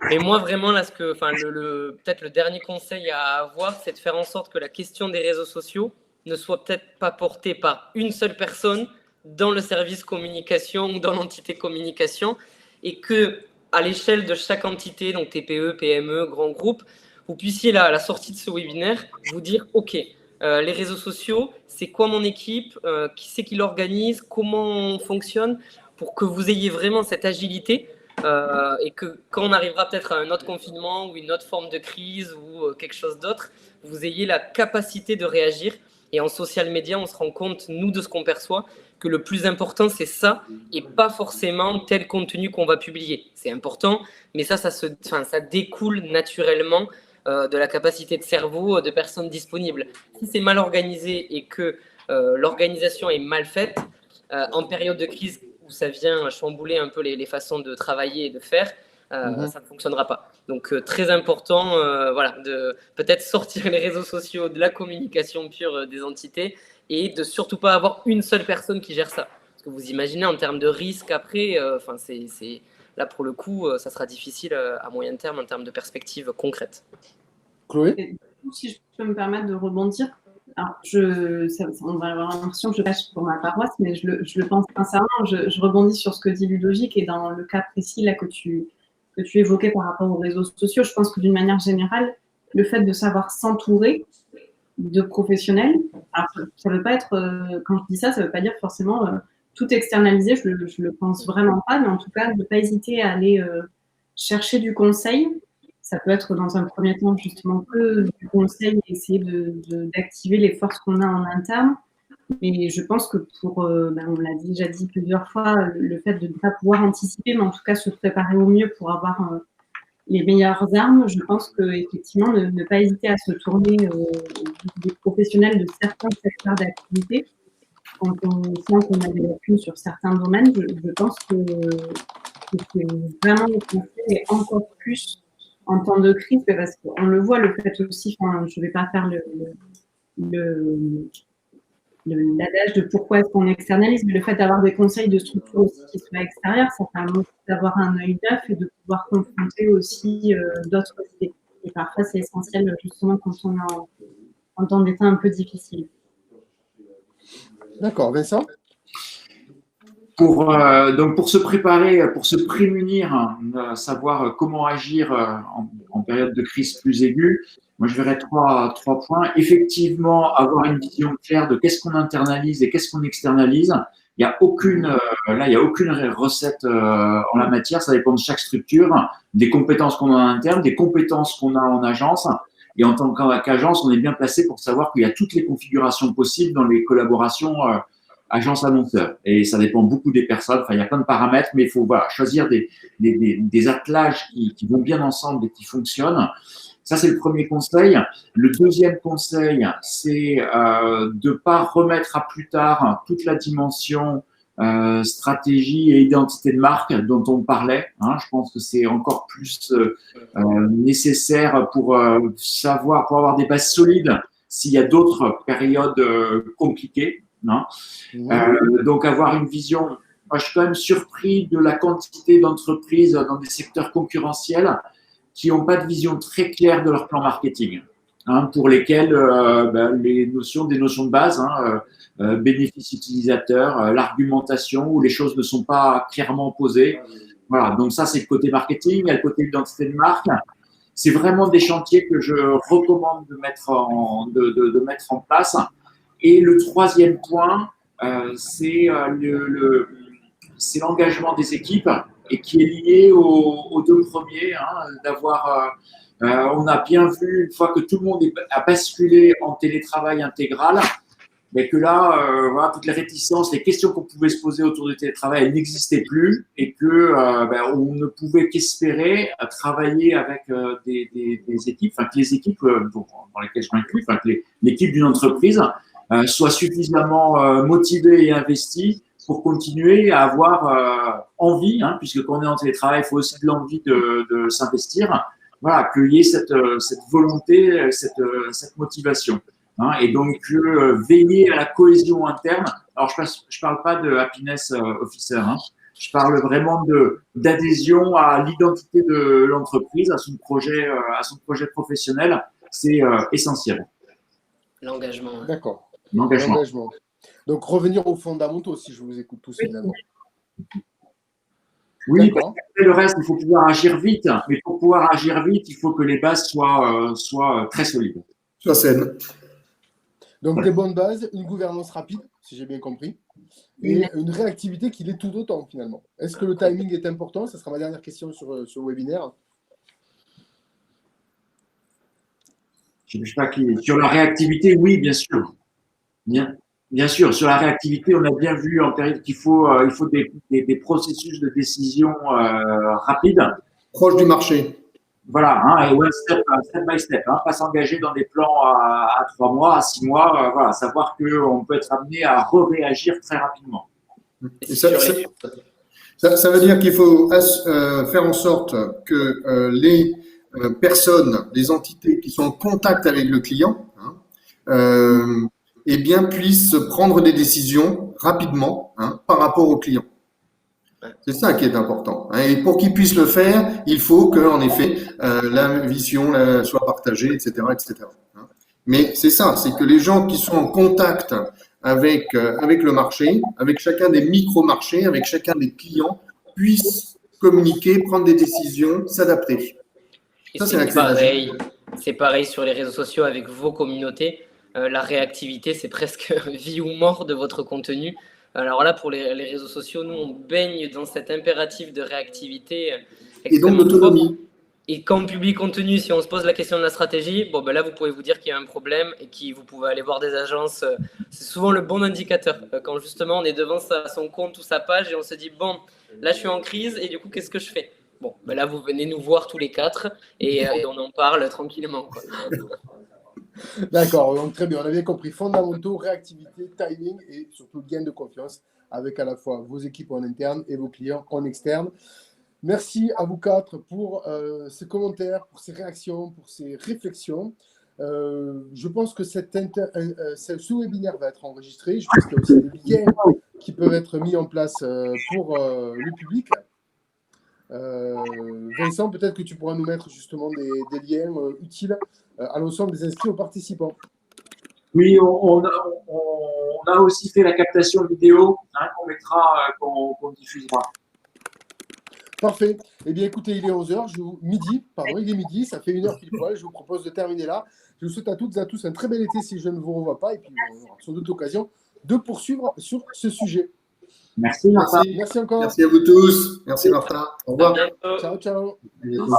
Mais moi, vraiment, là, peut-être le dernier conseil à avoir, c'est de faire en sorte que la question des réseaux sociaux ne soit peut-être pas portée par une seule personne dans le service communication ou dans l'entité communication, et que à l'échelle de chaque entité, donc TPE, PME, grand groupe, vous puissiez, à la sortie de ce webinaire, vous dire « Ok, les réseaux sociaux, c'est quoi mon équipe, qui c'est qui l'organise, comment on fonctionne ?» pour que vous ayez vraiment cette agilité et que quand on arrivera peut-être à un autre confinement ou une autre forme de crise ou quelque chose d'autre, vous ayez la capacité de réagir. Et en social media, on se rend compte, nous, de ce qu'on perçoit, que le plus important, c'est ça et pas forcément tel contenu qu'on va publier. C'est important, mais ça découle naturellement de la capacité de cerveau de personnes disponibles. Si c'est mal organisé et que l'organisation est mal faite, en période de crise où ça vient chambouler un peu les façons de travailler et de faire, ça ne fonctionnera pas. Donc, très important de peut-être sortir les réseaux sociaux de la communication pure des entités et de surtout pas avoir une seule personne qui gère ça. Parce que vous imaginez, en termes de risque après, là, pour le coup, ça sera difficile à moyen terme en termes de perspective concrète. Chloé? Si je peux me permettre de rebondir, alors on va avoir l'impression que je cache pour ma paroisse, mais je le pense sincèrement. Je rebondis sur ce que dit Ludovic et dans le cas précis là, que tu évoquais par rapport aux réseaux sociaux. Je pense que d'une manière générale, le fait de savoir s'entourer de professionnels, alors ça veut pas être, quand je dis ça, ça veut pas dire forcément tout externaliser, je le pense vraiment pas, mais en tout cas, ne pas hésiter à aller chercher du conseil. Ça peut être dans un premier temps justement que du conseil et essayer d'activer les forces qu'on a en interne. Mais je pense que on l'a déjà dit plusieurs fois, le fait de ne pas pouvoir anticiper, mais en tout cas se préparer au mieux pour avoir les meilleures armes, je pense qu'effectivement, ne pas hésiter à se tourner des professionnels de certains secteurs d'activité. Quand on sent qu'on a des lacunes sur certains domaines, je pense que c'est vraiment le conseil et encore plus en temps de crise, parce qu'on le voit, le fait aussi, je ne vais pas faire l'adage de pourquoi est-ce qu'on externalise, mais le fait d'avoir des conseils de structure aussi qui soient extérieures, ça permet d'avoir un œil neuf et de pouvoir confronter aussi d'autres idées. Et parfois, c'est essentiel justement quand on est en temps d'état un peu difficile. D'accord. Vincent? Donc pour se préparer, pour se prémunir, savoir comment agir en période de crise plus aiguë, moi je verrais trois points. Effectivement, avoir une vision claire de qu'est-ce qu'on internalise et qu'est-ce qu'on externalise. Il y a aucune recette en la matière. Ça dépend de chaque structure, des compétences qu'on a en interne, des compétences qu'on a en agence. Et en tant qu'agence, on est bien placé pour savoir qu'il y a toutes les configurations possibles dans les collaborations agence-annonceur. Et ça dépend beaucoup des personnes. Enfin, il y a plein de paramètres, mais il faut choisir des attelages qui vont bien ensemble et qui fonctionnent. Ça, c'est le premier conseil. Le deuxième conseil, c'est de ne pas remettre à plus tard toute la dimension stratégie et identité de marque dont on parlait. Je pense que c'est encore plus nécessaire pour avoir des bases solides s'il y a d'autres périodes compliquées. Donc, avoir une vision. Moi, je suis quand même surpris de la quantité d'entreprises dans des secteurs concurrentiels qui n'ont pas de vision très claire de leur plan marketing, pour lesquels des notions de base, bénéfice utilisateur, l'argumentation, où les choses ne sont pas clairement posées. Voilà, donc ça, c'est le côté marketing. Il y a le côté identité de marque. c'est vraiment des chantiers que je recommande de mettre de mettre en place. Et le troisième point, c'est c'est l'engagement des équipes et qui est lié aux deux premiers, on a bien vu, une fois que tout le monde a basculé en télétravail intégral, mais que là, voilà, toutes les réticences, les questions qu'on pouvait se poser autour du télétravail, elles n'existaient plus et que on ne pouvait qu'espérer travailler avec des équipes, enfin que les équipes dans lesquelles je m'inclus, enfin que l'équipe d'une entreprise soit suffisamment motivée et investie pour continuer à avoir envie, puisque quand on est en télétravail, il faut aussi de l'envie de s'investir. Voilà, qu'il y ait cette volonté, cette motivation. Et donc, veiller à la cohésion interne. Alors, je parle pas de happiness officer. Je parle vraiment d'adhésion à l'identité de l'entreprise, à son projet professionnel. C'est essentiel. L'engagement. D'accord. L'engagement. Donc, revenir aux fondamentaux, si je vous écoute tous finalement. Oui, parce que le reste, il faut pouvoir agir vite. Mais pour pouvoir agir vite, il faut que les bases soient très solides. Sois saine. Donc, des bonnes bases, une gouvernance rapide, si j'ai bien compris, et une réactivité qui l'est tout autant, finalement. Est-ce que le timing est important? Ce sera ma dernière question sur ce webinaire. Je ne sais pas qui. Sur la réactivité, oui, bien sûr. Bien sûr, sur la réactivité, on a bien vu en période qu'il faut des processus de décision rapides. Proche du marché. Voilà, et one step by step, pas s'engager dans des plans à 3 mois, à 6 mois, voilà, savoir qu'on peut être amené à réagir très rapidement. Et ça veut dire qu'il faut faire en sorte que les personnes, les entités qui sont en contact avec le client, eh bien, puissent prendre des décisions rapidement par rapport au client. C'est ça qui est important. Et pour qu'ils puissent le faire, il faut que, en effet, la vision soit partagée, etc., etc. Mais c'est ça, c'est que les gens qui sont en contact avec le marché, avec chacun des micro-marchés, avec chacun des clients, puissent communiquer, prendre des décisions, s'adapter. Ça, c'est pareil sur les réseaux sociaux avec vos communautés. La réactivité, c'est presque vie ou mort de votre contenu. Alors là, pour les réseaux sociaux, nous, on baigne dans cet impératif de réactivité. Et donc d'autonomie. Et quand on publie contenu, si on se pose la question de la stratégie, là, vous pouvez vous dire qu'il y a un problème et que vous pouvez aller voir des agences. C'est souvent le bon indicateur. Quand justement, on est devant son compte ou sa page et on se dit, bon, là, je suis en crise et du coup, qu'est-ce que je fais? Bon, là, vous venez nous voir tous les 4 et on en parle tranquillement, quoi. D'accord, donc très bien, on a bien compris. Fondamentaux, réactivité, timing et surtout gain de confiance avec à la fois vos équipes en interne et vos clients en externe. Merci à vous 4 pour ces commentaires, pour ces réactions, pour ces réflexions. Je pense que ce webinaire va être enregistré. Je pense qu'il y a aussi des liens qui peuvent être mis en place pour le public. Vincent, peut-être que tu pourras nous mettre justement des liens utiles à l'ensemble des inscrits aux participants. Oui, on a aussi fait la captation vidéo qu'on mettra, qu'on diffusera. Parfait. Eh bien, écoutez, il est 11h, il est midi, ça fait 1h pile poil. Je vous propose de terminer là. Je vous souhaite à toutes et à tous un très bel été si je ne vous revois pas. Et puis, on aura sans doute l'occasion de poursuivre sur ce sujet. Merci, Martin. Merci encore. Merci à vous tous. Merci, Martin. Au revoir. Ciao, ciao. À bientôt.